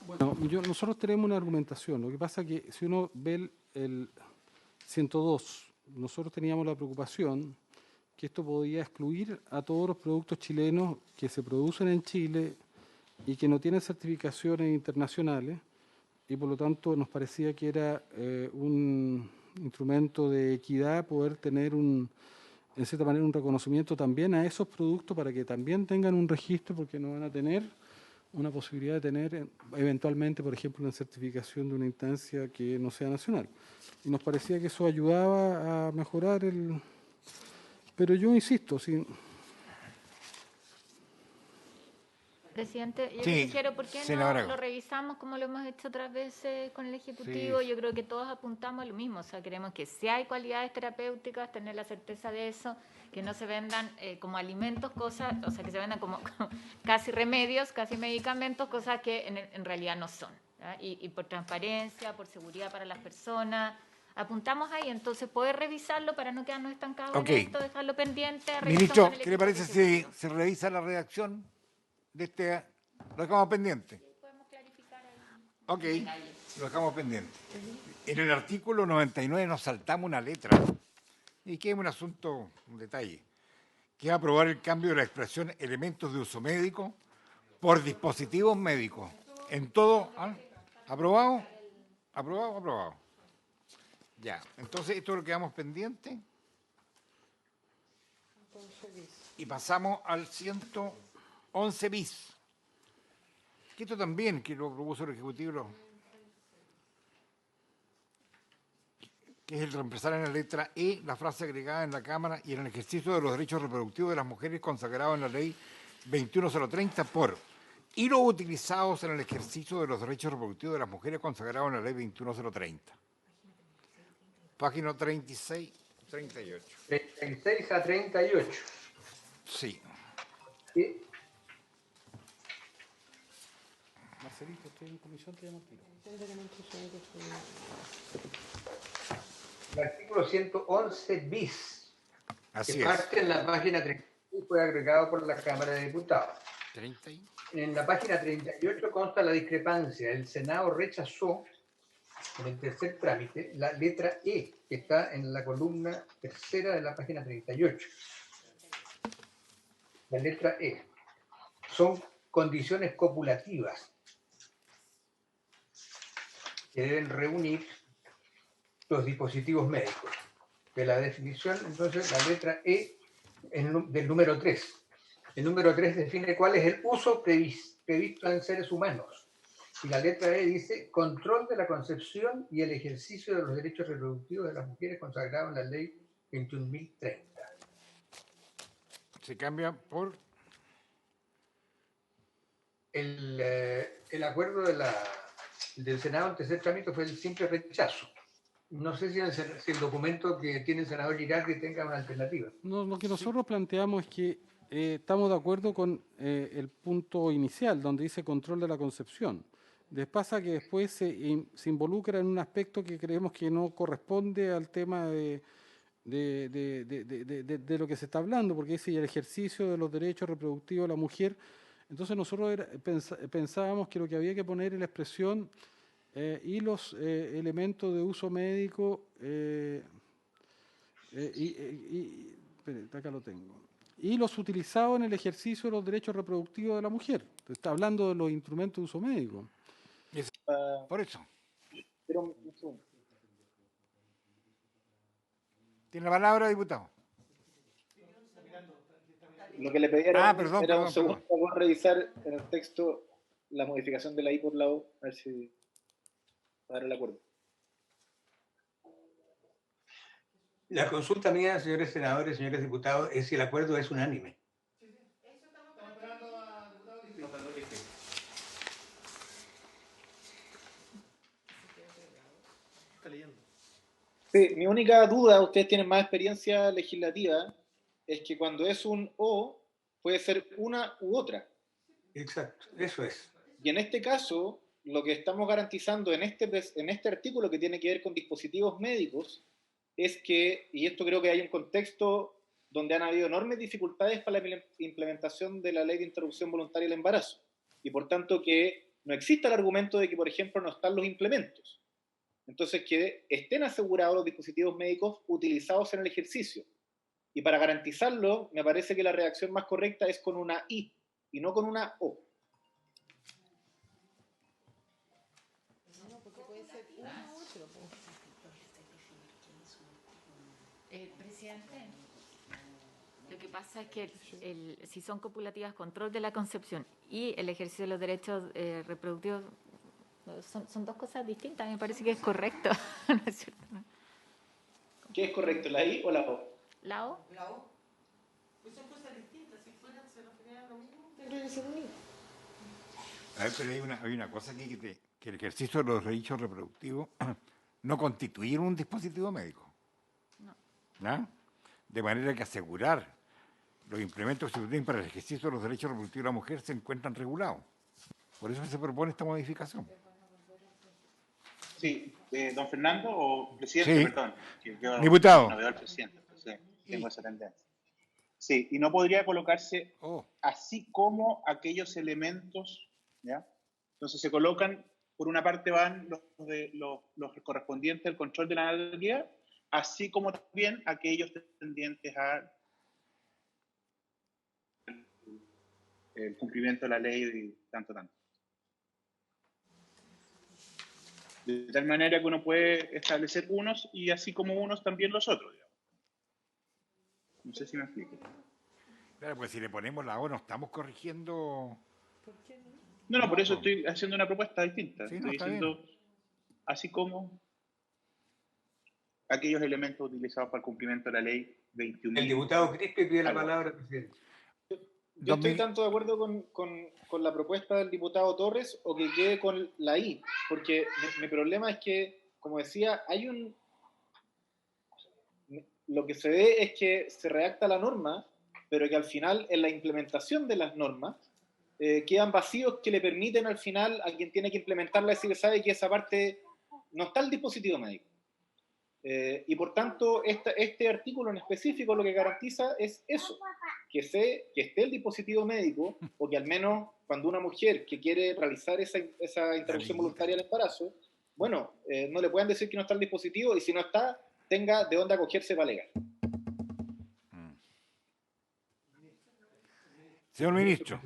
Bueno, nosotros tenemos una argumentación. Lo que pasa es que si uno ve el 102, nosotros teníamos la preocupación que esto podía excluir a todos los productos chilenos que se producen en Chile y que no tienen certificaciones internacionales, y por lo tanto nos parecía que era un instrumento de equidad poder tener en cierta manera un reconocimiento también a esos productos para que también tengan un registro, porque no van a tener una posibilidad de tener eventualmente, por ejemplo, una certificación de una instancia que no sea nacional. Y nos parecía que eso ayudaba a mejorar el... Pero yo insisto, sí. Presidente, yo Sí, sugiero, ¿por qué senadora. no lo revisamos como lo hemos hecho otras veces con el Ejecutivo? Sí. Yo creo que todos apuntamos a lo mismo, o sea, queremos que si hay cualidades terapéuticas, tener la certeza de eso, que no se vendan como alimentos, cosas, o sea, que se vendan como casi remedios, casi medicamentos, cosas que en realidad no son, ¿ya? Y por transparencia, por seguridad para las personas, apuntamos ahí, entonces poder revisarlo para no quedarnos estancados Ok. en esto, dejarlo pendiente. Ministro, con el ¿qué le equipo parece si ejecutivo. se revisa la redacción de este? Lo dejamos pendiente. Podemos clarificar ahí. Ok, lo dejamos pendiente. En el artículo 99 nos saltamos una letra, y que es un asunto, un detalle, que es aprobar el cambio de la expresión elementos de uso médico por dispositivos médicos. En todo, ¿ah? ¿Aprobado? ¿Aprobado? ¿Aprobado? Ya, entonces esto lo quedamos pendiente. Y pasamos al 111 bis. Que esto también, que lo propuso el Ejecutivo, que es el reemplazar en la letra E la frase agregada en la Cámara y en el ejercicio de los derechos reproductivos de las mujeres consagrados en la Ley 21030 por y los utilizados en el ejercicio de los derechos reproductivos de las mujeres consagrados en la Ley 21030. Página 36, 38. 36 a 38. Sí. Sí. Marcelito, estoy en comisión, te llamo al tiro. El artículo 111 bis, Así que es. parte en la página 36, fue agregado por la Cámara de Diputados. 30 y... En la página 38 consta la discrepancia. El Senado rechazó en el tercer trámite la letra E, que está en la columna tercera de la página 38. La letra E. Son condiciones copulativas que deben reunir los dispositivos médicos. De la definición, entonces, la letra E del número 3. El número 3 define cuál es el uso previsto en seres humanos. Y la letra E dice control de la concepción y el ejercicio de los derechos reproductivos de las mujeres consagrados en la ley 21.030. Se cambia por... El acuerdo del Senado en tercer trámite fue el simple rechazo. No sé si el documento que tiene el senador Girardi tenga una alternativa. No, lo que nosotros planteamos es que estamos de acuerdo con el punto inicial, donde dice control de la concepción. Pasa que después se involucra en un aspecto que creemos que no corresponde al tema de lo que se está hablando, porque dice el ejercicio de los derechos reproductivos de la mujer. Entonces nosotros pensábamos que lo que había que poner es la expresión y los elementos de uso médico, espérate, acá lo tengo, y los utilizados en el ejercicio de los derechos reproductivos de la mujer. Está hablando de los instrumentos de uso médico. Por eso. Pero un segundo. Tiene la palabra, diputado. Lo que le pedía era, perdón, un segundo para revisar en el texto la modificación de la I por la O, a ver si para dar el acuerdo. La consulta mía, señores senadores, señores diputados, es si el acuerdo es unánime. Sí, mi única duda, ustedes tienen más experiencia legislativa, es que cuando es un O, puede ser una u otra. Exacto, eso es. Y en este caso, lo que estamos garantizando en este artículo que tiene que ver con dispositivos médicos, es que, y esto creo que hay un contexto donde han habido enormes dificultades para la implementación de la ley de interrupción voluntaria del embarazo, y por tanto que no exista el argumento de que, por ejemplo, no están los implementos. Entonces, que estén asegurados los dispositivos médicos utilizados en el ejercicio. Y para garantizarlo, me parece que la redacción más correcta es con una I y no con una O. Presidente, lo que pasa es que si son copulativas, control de la concepción y el ejercicio de los derechos reproductivos son dos cosas distintas. Me parece que es correcto. ¿No es cierto? ¿Qué es correcto, la I o la O? ¿La O? La O. Pues son cosas distintas. Si fueran, se referían a lo mismo, tendría que ser un I. A ver, pero hay una cosa aquí, que el ejercicio de los derechos reproductivos no constituye un dispositivo médico. ¿No? De manera que asegurar los implementos que se utilicen para el ejercicio de los derechos reproductivos de la mujer se encuentran regulados. Por eso se propone esta modificación. Sí, don Fernando, o presidente, Sí. perdón. Que yo Diputado. No veo al presidente, entonces tengo esa tendencia. Sí, y no podría colocarse así como aquellos elementos, ¿ya? Entonces se colocan, por una parte van los correspondientes al control de la natalidad, así como también aquellos tendientes a el cumplimiento de la ley y tanto. De tal manera que uno puede establecer unos y así como unos también los otros, digamos. No sé si me explico. Claro, pues si le ponemos la O no estamos corrigiendo... No, por eso estoy haciendo una propuesta distinta. Sí, no, estoy está diciendo, así como aquellos elementos utilizados para el cumplimiento de la ley 21. El diputado Crispe pide la palabra, presidente. Yo estoy tanto de acuerdo con la propuesta del diputado Torres o que quede con la I, porque mi problema es que, como decía, lo que se ve es que se redacta la norma, pero que al final en la implementación de las normas quedan vacíos que le permiten al final a quien tiene que implementarla decir, sabe que esa parte no está el dispositivo médico. Y por tanto, este artículo en específico lo que garantiza es eso, que esté el dispositivo médico, o que al menos cuando una mujer que quiere realizar esa interrupción voluntaria del embarazo, bueno, no le puedan decir que no está el dispositivo, y si no está, tenga de dónde acogerse para alegar. Señor ministro.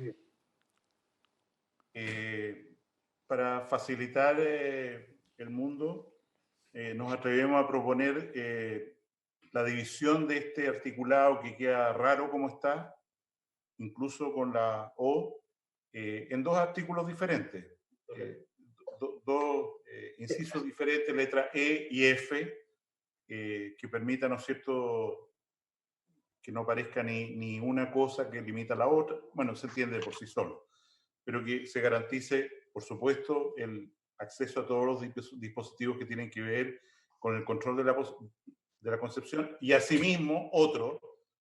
Para facilitar el mundo, nos atrevemos a proponer la división de este articulado que queda raro como está, incluso con la O, en dos artículos diferentes. incisos diferentes, letra E y F, que permita, ¿no es cierto?, que no parezca ni una cosa que limita a la otra. Bueno, se entiende por sí solo, pero que se garantice, por supuesto, el acceso a todos los dispositivos que tienen que ver con el control de la concepción, y asimismo,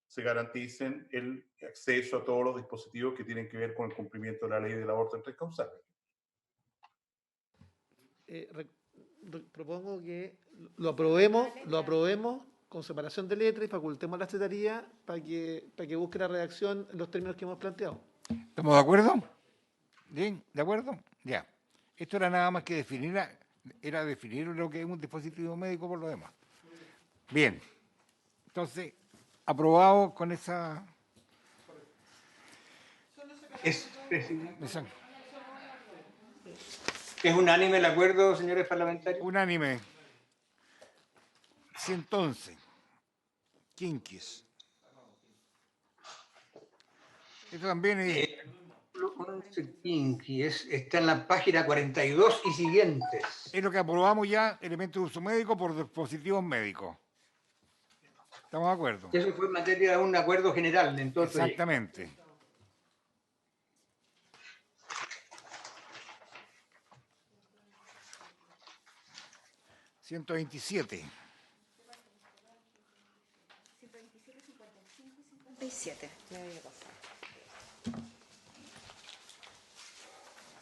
se garanticen el acceso a todos los dispositivos que tienen que ver con el cumplimiento de la ley del aborto en tres causales. Propongo que lo aprobemos con separación de letra y facultemos a la Secretaría para que busque la redacción en los términos que hemos planteado. ¿Estamos de acuerdo? ¿Bien? ¿De acuerdo? Ya. Esto era nada más que definir lo que es un dispositivo médico por lo demás. Bien. Entonces, aprobado con esa... ¿Es unánime el acuerdo, señores parlamentarios? Unánime. 111. Quinquis. Esto también es... Está en la página 42 y siguientes. Es lo que aprobamos ya, elementos de uso médico por dispositivos médicos. ¿Estamos de acuerdo? Eso fue en materia de un acuerdo general en todo el proyecto. Exactamente. ...127. 127, 55 y 57. Ya había pasado.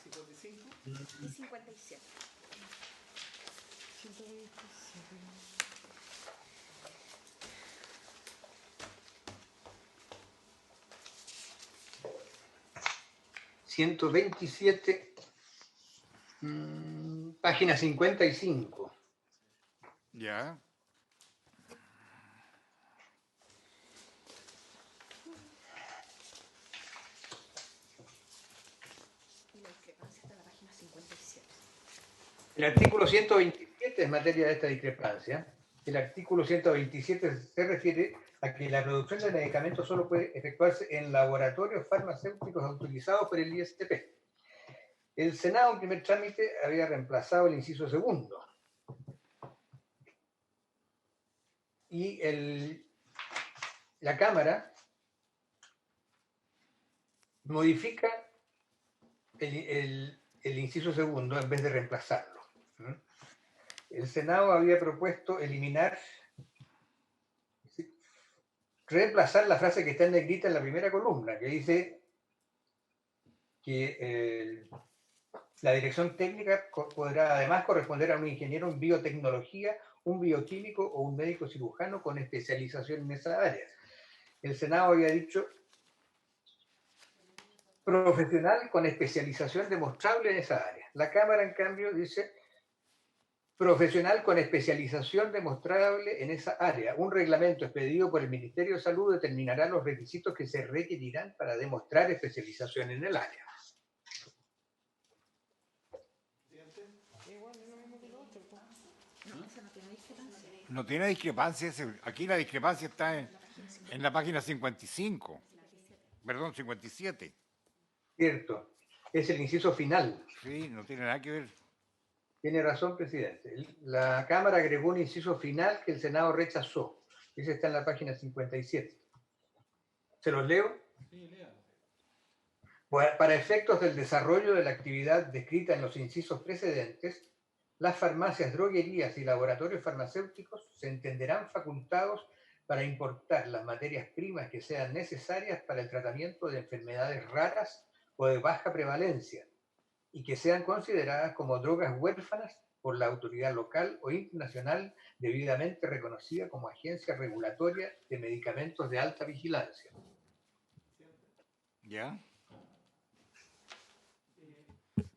55 y 57. 127, página 55. Ya. Y la discrepancia está en la página 57. El artículo 127 es materia de esta discrepancia. El artículo 127 se refiere a que la producción de medicamentos solo puede efectuarse en laboratorios farmacéuticos autorizados por el ISTP. El Senado en primer trámite había reemplazado el inciso segundo. Y la Cámara modifica el inciso segundo en vez de reemplazarlo. El Senado había propuesto reemplazar la frase que está en negrita en la primera columna, que dice que la dirección técnica podrá además corresponder a un ingeniero en biotecnología, un bioquímico o un médico cirujano con especialización en esa área. El Senado había dicho profesional con especialización demostrable en esa área. La Cámara, en cambio, dice profesional con especialización demostrable en esa área. Un reglamento expedido por el Ministerio de Salud determinará los requisitos que se requerirán para demostrar especialización en el área. No tiene discrepancia. Aquí la discrepancia está en la página 55. Perdón, 57. Cierto. Es el inciso final. Sí, no tiene nada que ver. Tiene razón, presidente. La Cámara agregó un inciso final que el Senado rechazó. Ese está en la página 57. ¿Se los leo? Sí, lea. Para efectos del desarrollo de la actividad descrita en los incisos precedentes, las farmacias, droguerías y laboratorios farmacéuticos se entenderán facultados para importar las materias primas que sean necesarias para el tratamiento de enfermedades raras o de baja prevalencia y que sean consideradas como drogas huérfanas por la autoridad local o internacional debidamente reconocida como agencia regulatoria de medicamentos de alta vigilancia. ¿Ya?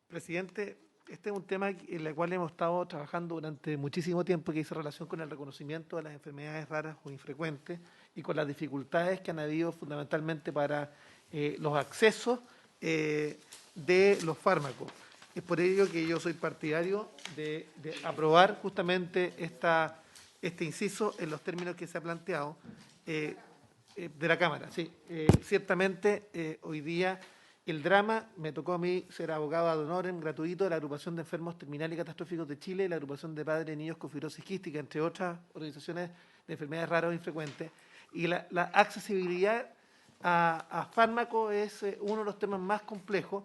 Presidente, este es un tema en el cual hemos estado trabajando durante muchísimo tiempo, que dice relación con el reconocimiento de las enfermedades raras o infrecuentes y con las dificultades que han habido fundamentalmente para los accesos de los fármacos. Es por ello que yo soy partidario de aprobar justamente este inciso en los términos que se ha planteado de la Cámara. Sí, ciertamente hoy día el drama, me tocó a mí ser abogado ad honorem gratuito de la Agrupación de Enfermos Terminales y Catastróficos de Chile y la Agrupación de Padres y Niños con Fibrosis Quística, entre otras organizaciones de enfermedades raras o infrecuentes. Y la accesibilidad a fármacos es uno de los temas más complejos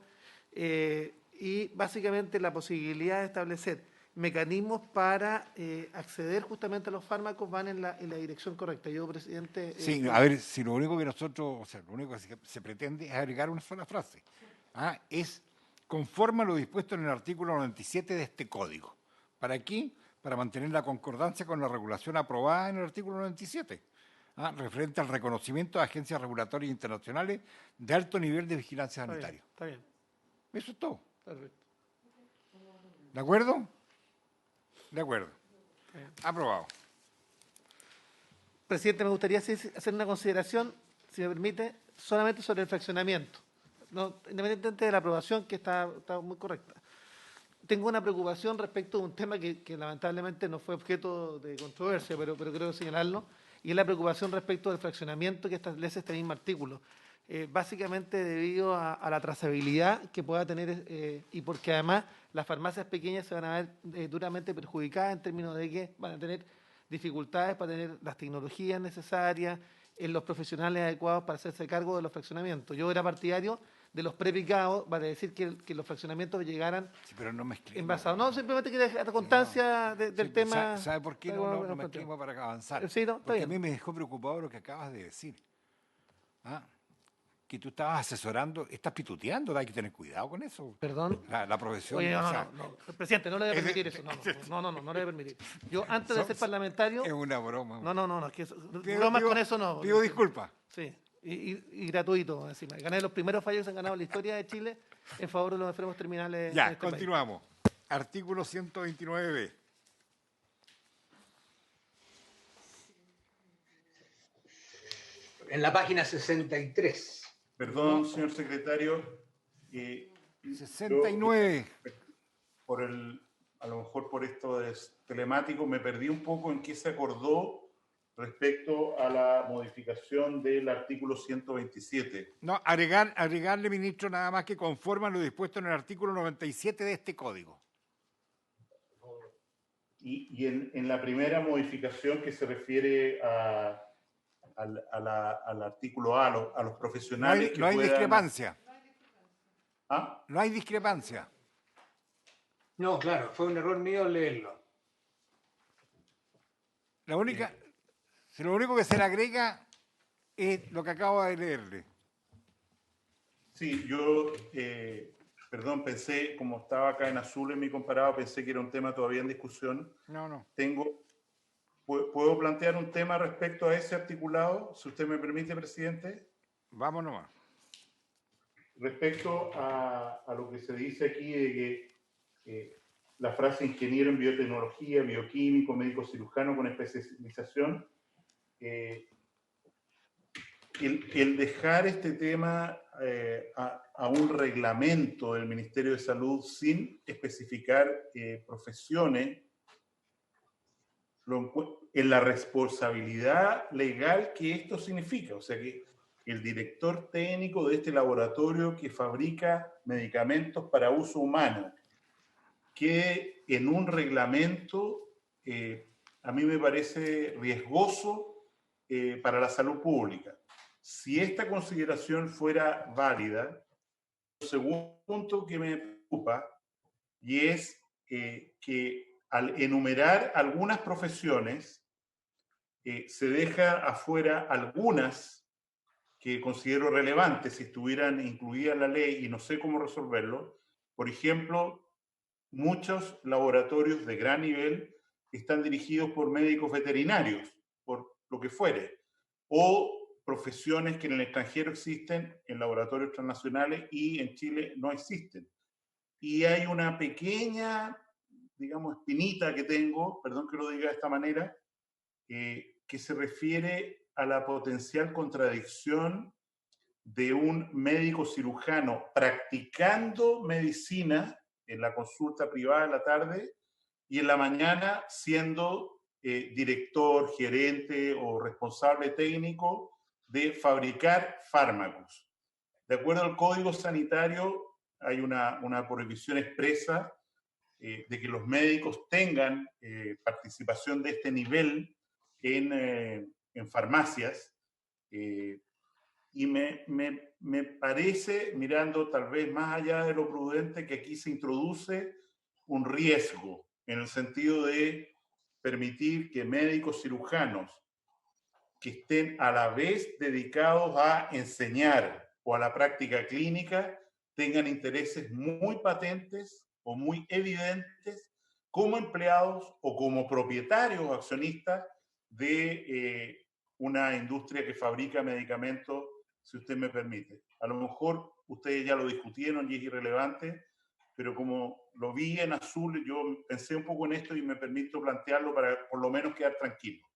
y básicamente la posibilidad de establecer mecanismos para acceder justamente a los fármacos van en la dirección correcta. Yo, presidente... Sí, a ver, si lo único que nosotros, o sea, lo único que se pretende es agregar una sola frase. Es conforme a lo dispuesto en el artículo 97 de este código. ¿Para qué? Para mantener la concordancia con la regulación aprobada en el artículo 97, referente al reconocimiento de agencias regulatorias internacionales de alto nivel de vigilancia sanitaria. Está bien. Eso es todo. Perfecto. ¿De acuerdo? De acuerdo. Aprobado. Presidente, me gustaría hacer una consideración, si me permite, solamente sobre el fraccionamiento. No, independientemente de la aprobación, que está muy correcta. Tengo una preocupación respecto de un tema que lamentablemente no fue objeto de controversia, pero creo señalarlo, y es la preocupación respecto del fraccionamiento que establece este mismo artículo. Básicamente debido a la trazabilidad que pueda tener y porque además las farmacias pequeñas se van a ver duramente perjudicadas en términos de que van a tener dificultades para tener las tecnologías necesarias, los profesionales adecuados para hacerse cargo de los fraccionamientos. Yo era partidario de los prepicados para decir que los fraccionamientos llegaran pero no envasados. No, simplemente quería dejar constancia del tema. ¿Sabe por qué no mezclemos para avanzar? Sí, no, porque a mí me dejó preocupado lo que acabas de decir. Que tú estabas asesorando, estás pituteando, hay que tener cuidado con eso. Perdón. La profesión. Oye, no. Presidente, no le voy a permitir eso. No le voy a permitir. Yo antes de ser parlamentario... Es una broma. No, es que bromas con eso no. Pido disculpas. Sí, y gratuito encima. Gané los primeros fallos que se han ganado en la historia de Chile en favor de los enfermos terminales. Ya, continuamos. Artículo 129b. En la página 63. Perdón, señor secretario. 69. A lo mejor por esto de telemático, me perdí un poco en qué se acordó respecto a la modificación del artículo 127. No, agregarle, ministro, nada más que conforme a lo dispuesto en el artículo 97 de este código. Y en la primera modificación que se refiere al artículo A, a los profesionales no hay discrepancia. ¿Ah? No hay discrepancia. No, claro, fue un error mío leerlo. Lo único que se le agrega es lo que acabo de leerle. Sí, yo, perdón, pensé, como estaba acá en azul en mi comparado, pensé que era un tema todavía en discusión. No. ¿Puedo plantear un tema respecto a ese articulado, si usted me permite, presidente? Vamos nomás. Respecto a lo que se dice aquí de que la frase ingeniero en biotecnología, bioquímico, médico cirujano con especialización, el dejar este tema a un reglamento del Ministerio de Salud sin especificar profesiones, en la responsabilidad legal que esto significa. O sea, que el director técnico de este laboratorio que fabrica medicamentos para uso humano, que en un reglamento a mí me parece riesgoso para la salud pública. Si esta consideración fuera válida, el segundo punto que me preocupa, y es que al enumerar algunas profesiones, se deja afuera algunas que considero relevantes si estuvieran incluidas en la ley y no sé cómo resolverlo. Por ejemplo, muchos laboratorios de gran nivel están dirigidos por médicos veterinarios, por lo que fuere, o profesiones que en el extranjero existen en laboratorios transnacionales y en Chile no existen. Y hay una pequeña, digamos, espinita que tengo, perdón que lo diga de esta manera, que se refiere a la potencial contradicción de un médico cirujano practicando medicina en la consulta privada en la tarde y en la mañana siendo director, gerente o responsable técnico de fabricar fármacos. De acuerdo al Código Sanitario, hay una prohibición expresa de que los médicos tengan participación de este nivel en farmacias. Y me parece, mirando tal vez más allá de lo prudente, que aquí se introduce un riesgo en el sentido de permitir que médicos cirujanos que estén a la vez dedicados a enseñar o a la práctica clínica tengan intereses muy patentes o muy evidentes como empleados o como propietarios o accionistas de una industria que fabrica medicamentos, si usted me permite. A lo mejor ustedes ya lo discutieron y es irrelevante, pero como lo vi en azul, yo pensé un poco en esto y me permito plantearlo para por lo menos quedar tranquilo.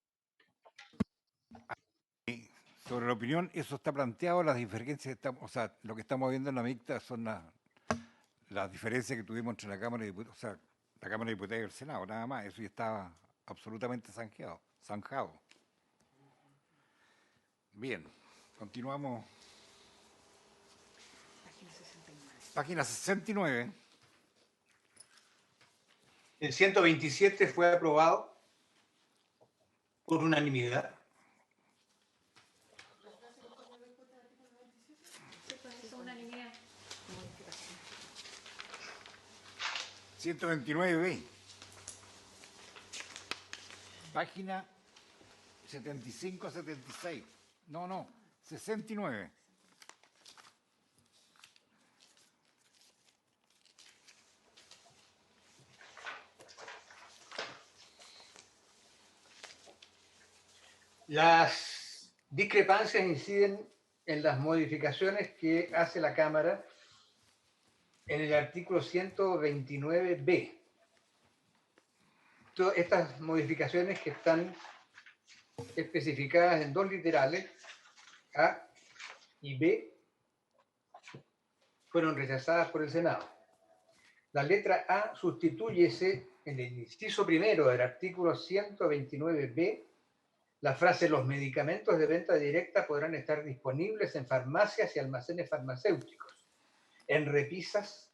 Sobre la opinión, eso está planteado, las diferencias, o sea, lo que estamos viendo en la mixta son las diferencias que tuvimos entre la Cámara de Diputados, o sea, la Cámara de Diputados y el Senado, nada más, eso ya estaba absolutamente zanjado. Bien, continuamos. Página 69. El 127 fue aprobado por unanimidad. Unanimidad. 129B. Página 75-76. No, 69. Las discrepancias inciden en las modificaciones que hace la Cámara en el artículo 129B. Todas estas modificaciones que están especificadas en dos literales, A y B, fueron rechazadas por el Senado. La letra A sustitúyese en el inciso primero del artículo 129B la frase «los medicamentos de venta directa podrán estar disponibles en farmacias y almacenes farmacéuticos, en repisas,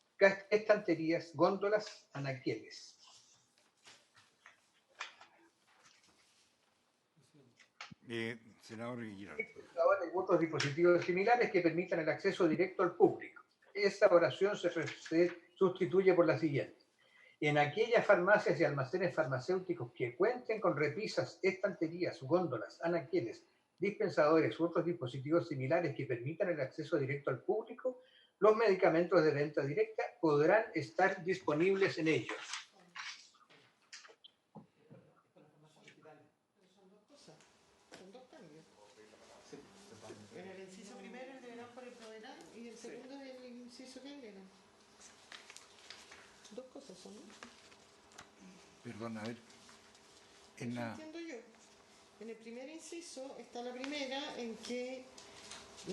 estanterías, góndolas, anaqueles». Senador Giraldo. Ahora hay otros dispositivos similares que permitan el acceso directo al público. Esta oración se sustituye por la siguiente. En aquellas farmacias y almacenes farmacéuticos que cuenten con repisas, estanterías, góndolas, anaqueles, dispensadores u otros dispositivos similares que permitan el acceso directo al público, los medicamentos de venta directa podrán estar disponibles en ellos. Son dos cambios. En el inciso primero el deberán por el proveerán y el segundo es el inciso que agregan. Dos cosas son, ¿no? Perdón, a ver. Eso entiendo yo. En el primer inciso está la primera en que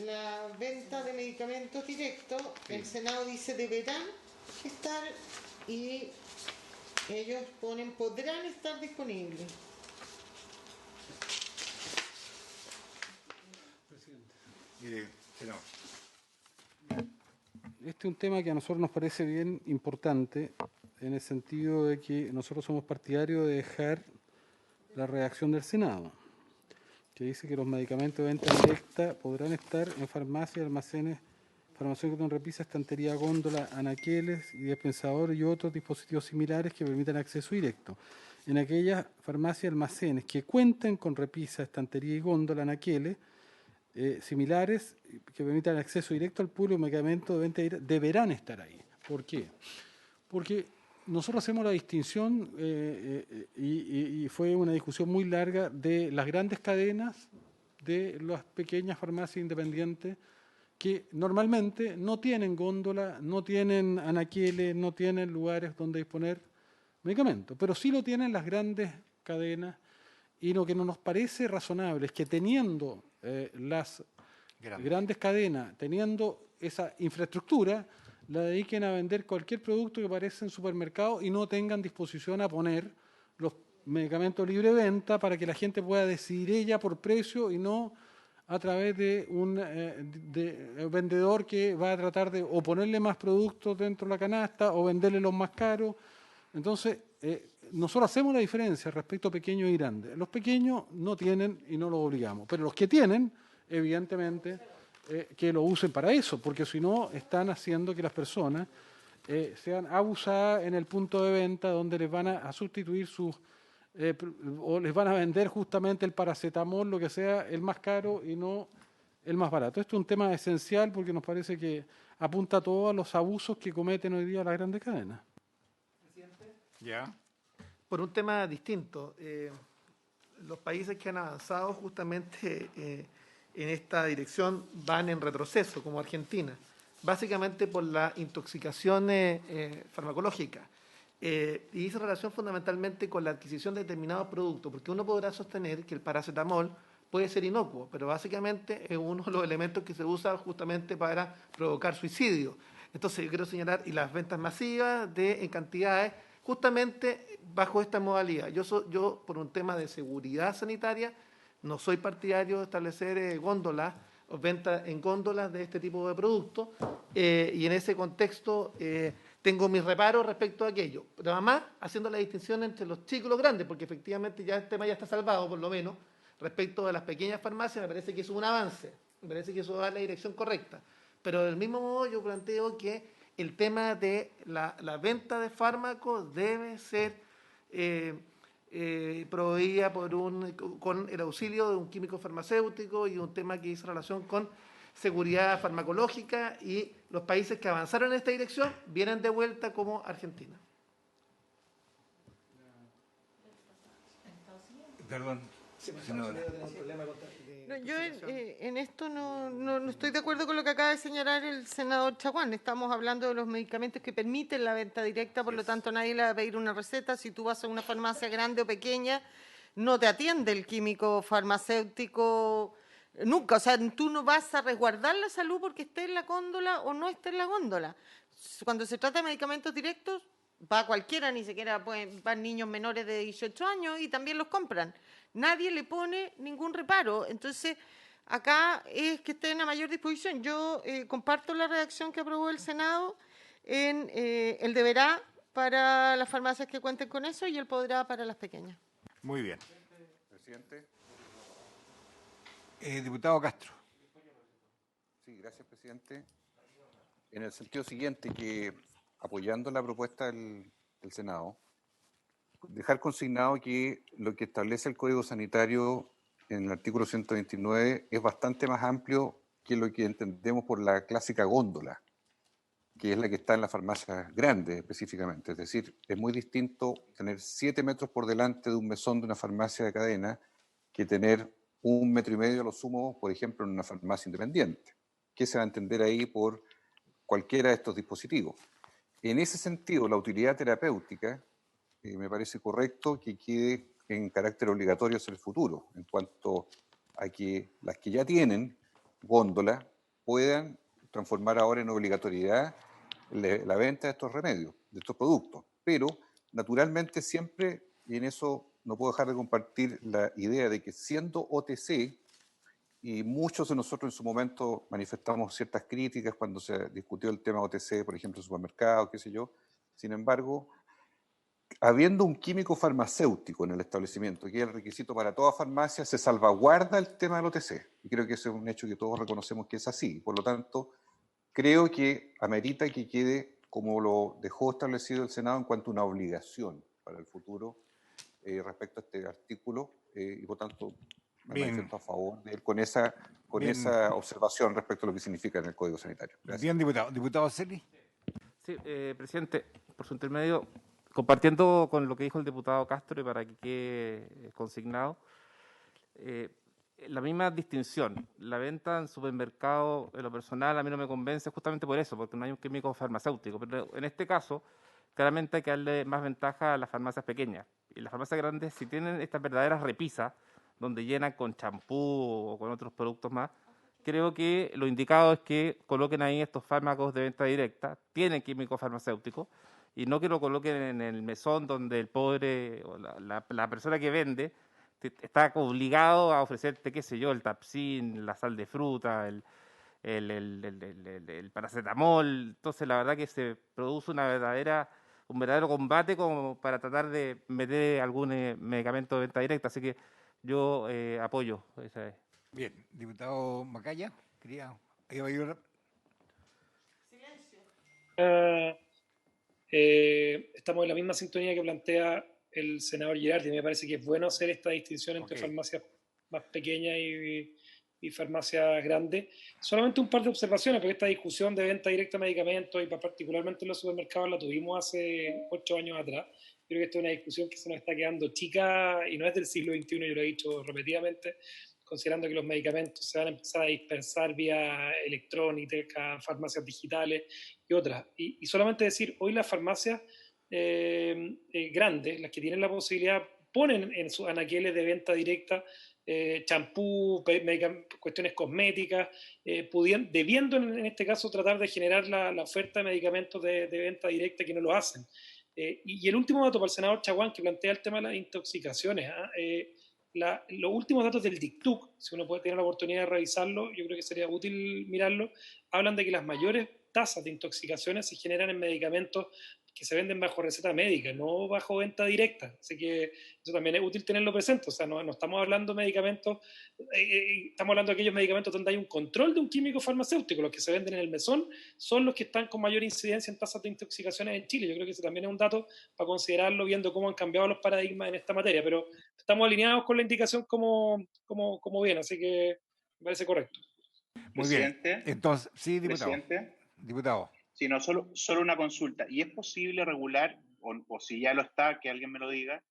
la venta de medicamentos directos, el Senado dice deberán estar y ellos ponen podrán estar disponibles. Senador. Este es un tema que a nosotros nos parece bien importante en el sentido de que nosotros somos partidarios de dejar la redacción del Senado, que dice que los medicamentos de venta directa podrán estar en farmacias, almacenes farmacéuticos en repisas, estantería, góndola, anaqueles y dispensadores y otros dispositivos similares que permitan acceso directo. En aquellas farmacias, almacenes que cuenten con repisas, estantería y góndola, anaqueles similares que permitan acceso directo al público, medicamentos de venta directa deberán estar ahí. ¿Por qué? Porque nosotros hacemos la distinción, y fue una discusión muy larga, de las grandes cadenas, de las pequeñas farmacias independientes, que normalmente no tienen góndola, no tienen anaqueles, no tienen lugares donde disponer medicamentos, pero sí lo tienen las grandes cadenas, y lo que no nos parece razonable es que teniendo las grandes cadenas, teniendo esa infraestructura, la dediquen a vender cualquier producto que aparece en supermercados y no tengan disposición a poner los medicamentos libre venta para que la gente pueda decidir ella por precio y no a través de un vendedor que va a tratar de o ponerle más productos dentro de la canasta o venderle los más caros. Entonces, nosotros hacemos la diferencia respecto a pequeños y grandes. Los pequeños no tienen y no los obligamos, pero los que tienen, evidentemente, que lo usen para eso, porque si no, están haciendo que las personas sean abusadas en el punto de venta donde les van a sustituir sus... o les van a vender justamente el paracetamol, lo que sea, el más caro y no el más barato. Esto es un tema esencial porque nos parece que apunta a todos los abusos que cometen hoy día las grandes cadenas. Ya. Por un tema distinto, los países que han avanzado justamente en esta dirección van en retroceso, como Argentina, básicamente por la intoxicación farmacológica. Y hizo relación fundamentalmente con la adquisición de determinados productos, porque uno podrá sostener que el paracetamol puede ser inocuo, pero básicamente es uno de los elementos que se usa justamente para provocar suicidio. Entonces, yo quiero señalar, y las ventas masivas en cantidades, justamente bajo esta modalidad. Yo, por un tema de seguridad sanitaria, no soy partidario de establecer góndolas o ventas en góndolas de este tipo de productos, y en ese contexto tengo mis reparos respecto a aquello. Pero además, haciendo la distinción entre los chicos y los grandes, porque efectivamente ya el tema ya está salvado, por lo menos, respecto de las pequeñas farmacias, me parece que es un avance, me parece que eso va en la dirección correcta. Pero del mismo modo yo planteo que el tema de la venta de fármacos debe ser proveída con el auxilio de un químico farmacéutico y un tema que hizo relación con seguridad farmacológica, y los países que avanzaron en esta dirección vienen de vuelta como Argentina. Perdón. No, yo en esto no estoy de acuerdo con lo que acaba de señalar el senador Chaguán. Estamos hablando de los medicamentos que permiten la venta directa, por lo tanto nadie le va a pedir una receta. Si tú vas a una farmacia grande o pequeña, no te atiende el químico farmacéutico nunca. O sea, tú no vas a resguardar la salud porque esté en la góndola o no esté en la góndola. Cuando se trata de medicamentos directos, va cualquiera, ni siquiera van niños menores de 18 años y también los compran. Nadie le pone ningún reparo. Entonces, acá es que estén a mayor disposición. Yo comparto la redacción que aprobó el Senado en el deberá para las farmacias que cuenten con eso y el podrá para las pequeñas. Muy bien. Presidente. Diputado Castro. Sí, gracias, presidente. En el sentido siguiente, que apoyando la propuesta del Senado, dejar consignado que lo que establece el Código Sanitario en el artículo 129 es bastante más amplio que lo que entendemos por la clásica góndola, que es la que está en las farmacias grandes específicamente. Es decir, es muy distinto tener 7 metros por delante de un mesón de una farmacia de cadena que tener 1,5 metros a lo sumo, por ejemplo, en una farmacia independiente. ¿Qué se va a entender ahí por cualquiera de estos dispositivos? En ese sentido, la utilidad terapéutica me parece correcto que quede en carácter obligatorio hacia el futuro, en cuanto a que las que ya tienen góndola puedan transformar ahora en obligatoriedad la venta de estos remedios, de estos productos. Pero, naturalmente, siempre, y en eso no puedo dejar de compartir la idea de que siendo OTC, y muchos de nosotros en su momento manifestamos ciertas críticas cuando se discutió el tema OTC, por ejemplo, en supermercados, qué sé yo. Sin embargo, habiendo un químico farmacéutico en el establecimiento, que es el requisito para toda farmacia, se salvaguarda el tema del OTC. Y creo que ese es un hecho que todos reconocemos que es así. Por lo tanto, creo que amerita que quede como lo dejó establecido el Senado en cuanto a una obligación para el futuro respecto a este artículo, y por tanto me manifiesto a favor de él con esa observación respecto a lo que significa en el Código Sanitario. Gracias. Bien, diputado. Diputado Celi. Sí, presidente, por su intermedio, compartiendo con lo que dijo el diputado Castro y para que quede consignado, la misma distinción. La venta en supermercado, en lo personal, a mí no me convence justamente por eso, porque no hay un químico farmacéutico. Pero en este caso, claramente hay que darle más ventaja a las farmacias pequeñas. Y las farmacias grandes, si tienen estas verdaderas repisas, donde llenan con champú o con otros productos más, creo que lo indicado es que coloquen ahí estos fármacos de venta directa, tienen químico farmacéutico, y no que lo coloquen en el mesón donde el pobre o la persona que vende está obligado a ofrecerte, qué sé yo, el Tapsin, la sal de fruta, el paracetamol. Entonces, la verdad que se produce un verdadero combate como para tratar de meter algún medicamento de venta directa. Así que yo apoyo esa. Bien, diputado Macaya, quería... Estamos en la misma sintonía que plantea el senador Girardi. Me parece que es bueno hacer esta distinción entre farmacias más pequeñas y farmacias grandes. Solamente un par de observaciones, porque esta discusión de venta directa de medicamentos, y particularmente en los supermercados, la tuvimos hace 8 años atrás. Creo que esta es una discusión que se nos está quedando chica y no es del siglo XXI, yo lo he dicho repetidamente, considerando que los medicamentos se van a empezar a dispensar vía electrónica, farmacias digitales y otras. Y solamente decir, hoy las farmacias grandes, las que tienen la posibilidad, ponen en sus anaqueles de venta directa champú, cuestiones cosméticas, debiendo en este caso tratar de generar la oferta de medicamentos de venta directa, que no lo hacen. Y el último dato para el senador Chaguán, que plantea el tema de las intoxicaciones. Los últimos datos del DICTUC, si uno puede tener la oportunidad de revisarlo, yo creo que sería útil mirarlo, hablan de que las mayores tasas de intoxicaciones se generan en medicamentos que se venden bajo receta médica, no bajo venta directa. Así que eso también es útil tenerlo presente. O sea, no estamos hablando de medicamentos, estamos hablando de aquellos medicamentos donde hay un control de un químico farmacéutico. Los que se venden en el mesón son los que están con mayor incidencia en tasas de intoxicaciones en Chile. Yo creo que ese también es un dato para considerarlo, viendo cómo han cambiado los paradigmas en esta materia. Pero estamos alineados con la indicación como viene, así que me parece correcto. Muy bien. Entonces, sí, diputado. Presidente. Diputado. Sí, no, solo una consulta. ¿Y es posible regular, o si ya lo está, que alguien me lo diga,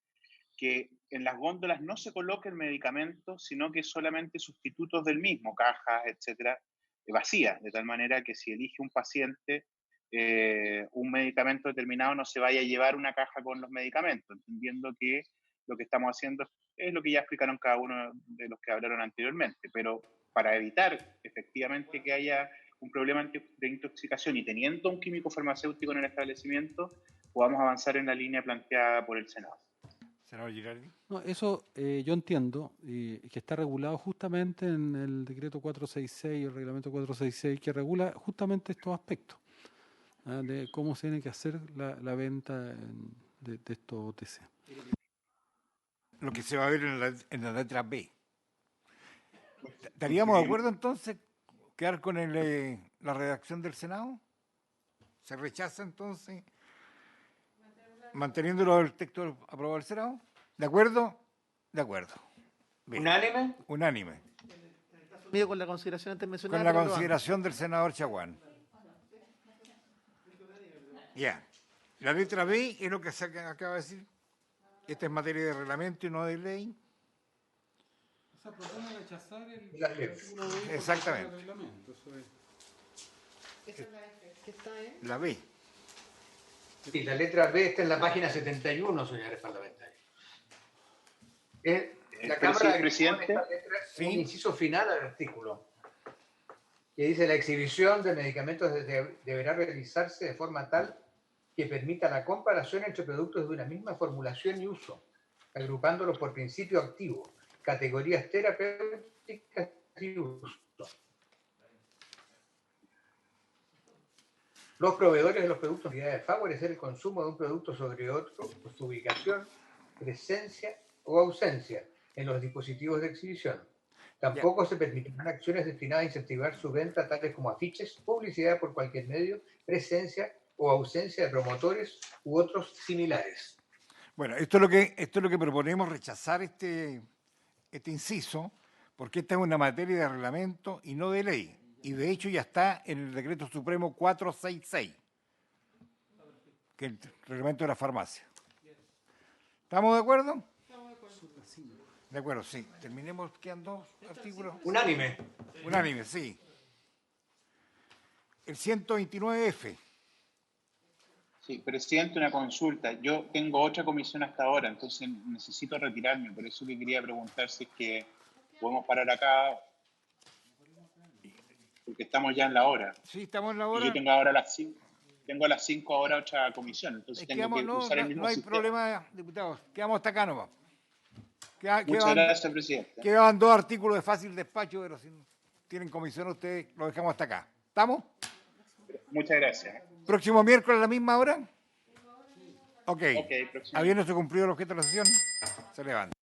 que en las góndolas no se coloquen medicamentos, sino que solamente sustitutos del mismo, cajas, etcétera, vacías, de tal manera que si elige un paciente un medicamento determinado, no se vaya a llevar una caja con los medicamentos, entendiendo que lo que estamos haciendo es lo que ya explicaron cada uno de los que hablaron anteriormente, pero para evitar efectivamente que haya un problema de intoxicación y teniendo un químico farmacéutico en el establecimiento, podamos avanzar en la línea planteada por el Senado. Senador Girardi. No, eso yo entiendo, y que está regulado justamente en el decreto 466, el reglamento 466, que regula justamente estos aspectos, de cómo se tiene que hacer la venta de estos OTC. Lo que se va a ver en la letra B. ¿Estaríamos de acuerdo entonces quedar con la redacción del Senado? ¿Se rechaza entonces manteniéndolo el texto aprobado del Senado? ¿De acuerdo? De acuerdo. Bien. ¿Unánime? Unánime. Con la consideración antes mencionada. Con la consideración del senador Chaguán. Ya. La letra B es lo que se acaba de decir. Esta es materia de reglamento y no de ley. O sea, propone rechazar el artículo B. Exactamente. Esa es la F, que está en... La B. Sí, la letra B está en la página 71, señores parlamentarios. La Cámara presidente, un inciso final al artículo, que dice: la exhibición de medicamentos deberá realizarse de forma tal que permita la comparación entre productos de una misma formulación y uso, agrupándolos por principio activo, categorías terapéuticas y uso. Los proveedores de los productos deben favorecer el consumo de un producto sobre otro por su ubicación, presencia o ausencia en los dispositivos de exhibición. Tampoco se permitirán acciones destinadas a incentivar su venta, tales como afiches, publicidad por cualquier medio, presencia o ausencia de promotores u otros similares. Bueno, esto es lo que proponemos, rechazar este inciso, porque esta es una materia de reglamento y no de ley. Y de hecho ya está en el Decreto Supremo 466, que es el reglamento de la farmacia. ¿Estamos de acuerdo? De acuerdo, sí. Terminemos, quedan dos artículos. Unánime. Unánime, sí. El 129F. Sí, presidente, una consulta. Yo tengo otra comisión hasta ahora, entonces necesito retirarme. Por eso que quería preguntar si es que podemos parar acá, porque estamos ya en la hora. Sí, estamos en la hora. Y yo tengo ahora a las 5 ahora otra comisión, entonces tengo que usar el mismo no hay sistema. problema, diputados. Quedamos hasta acá nomás. Muchas gracias, presidente. Quedaban 2 artículos de fácil despacho, pero si tienen comisión ustedes, lo dejamos hasta acá. ¿Estamos? Muchas gracias. ¿Próximo miércoles a la misma hora? Ok. Ok, próximo. Habiéndose cumplido el objeto de la sesión, se levanta.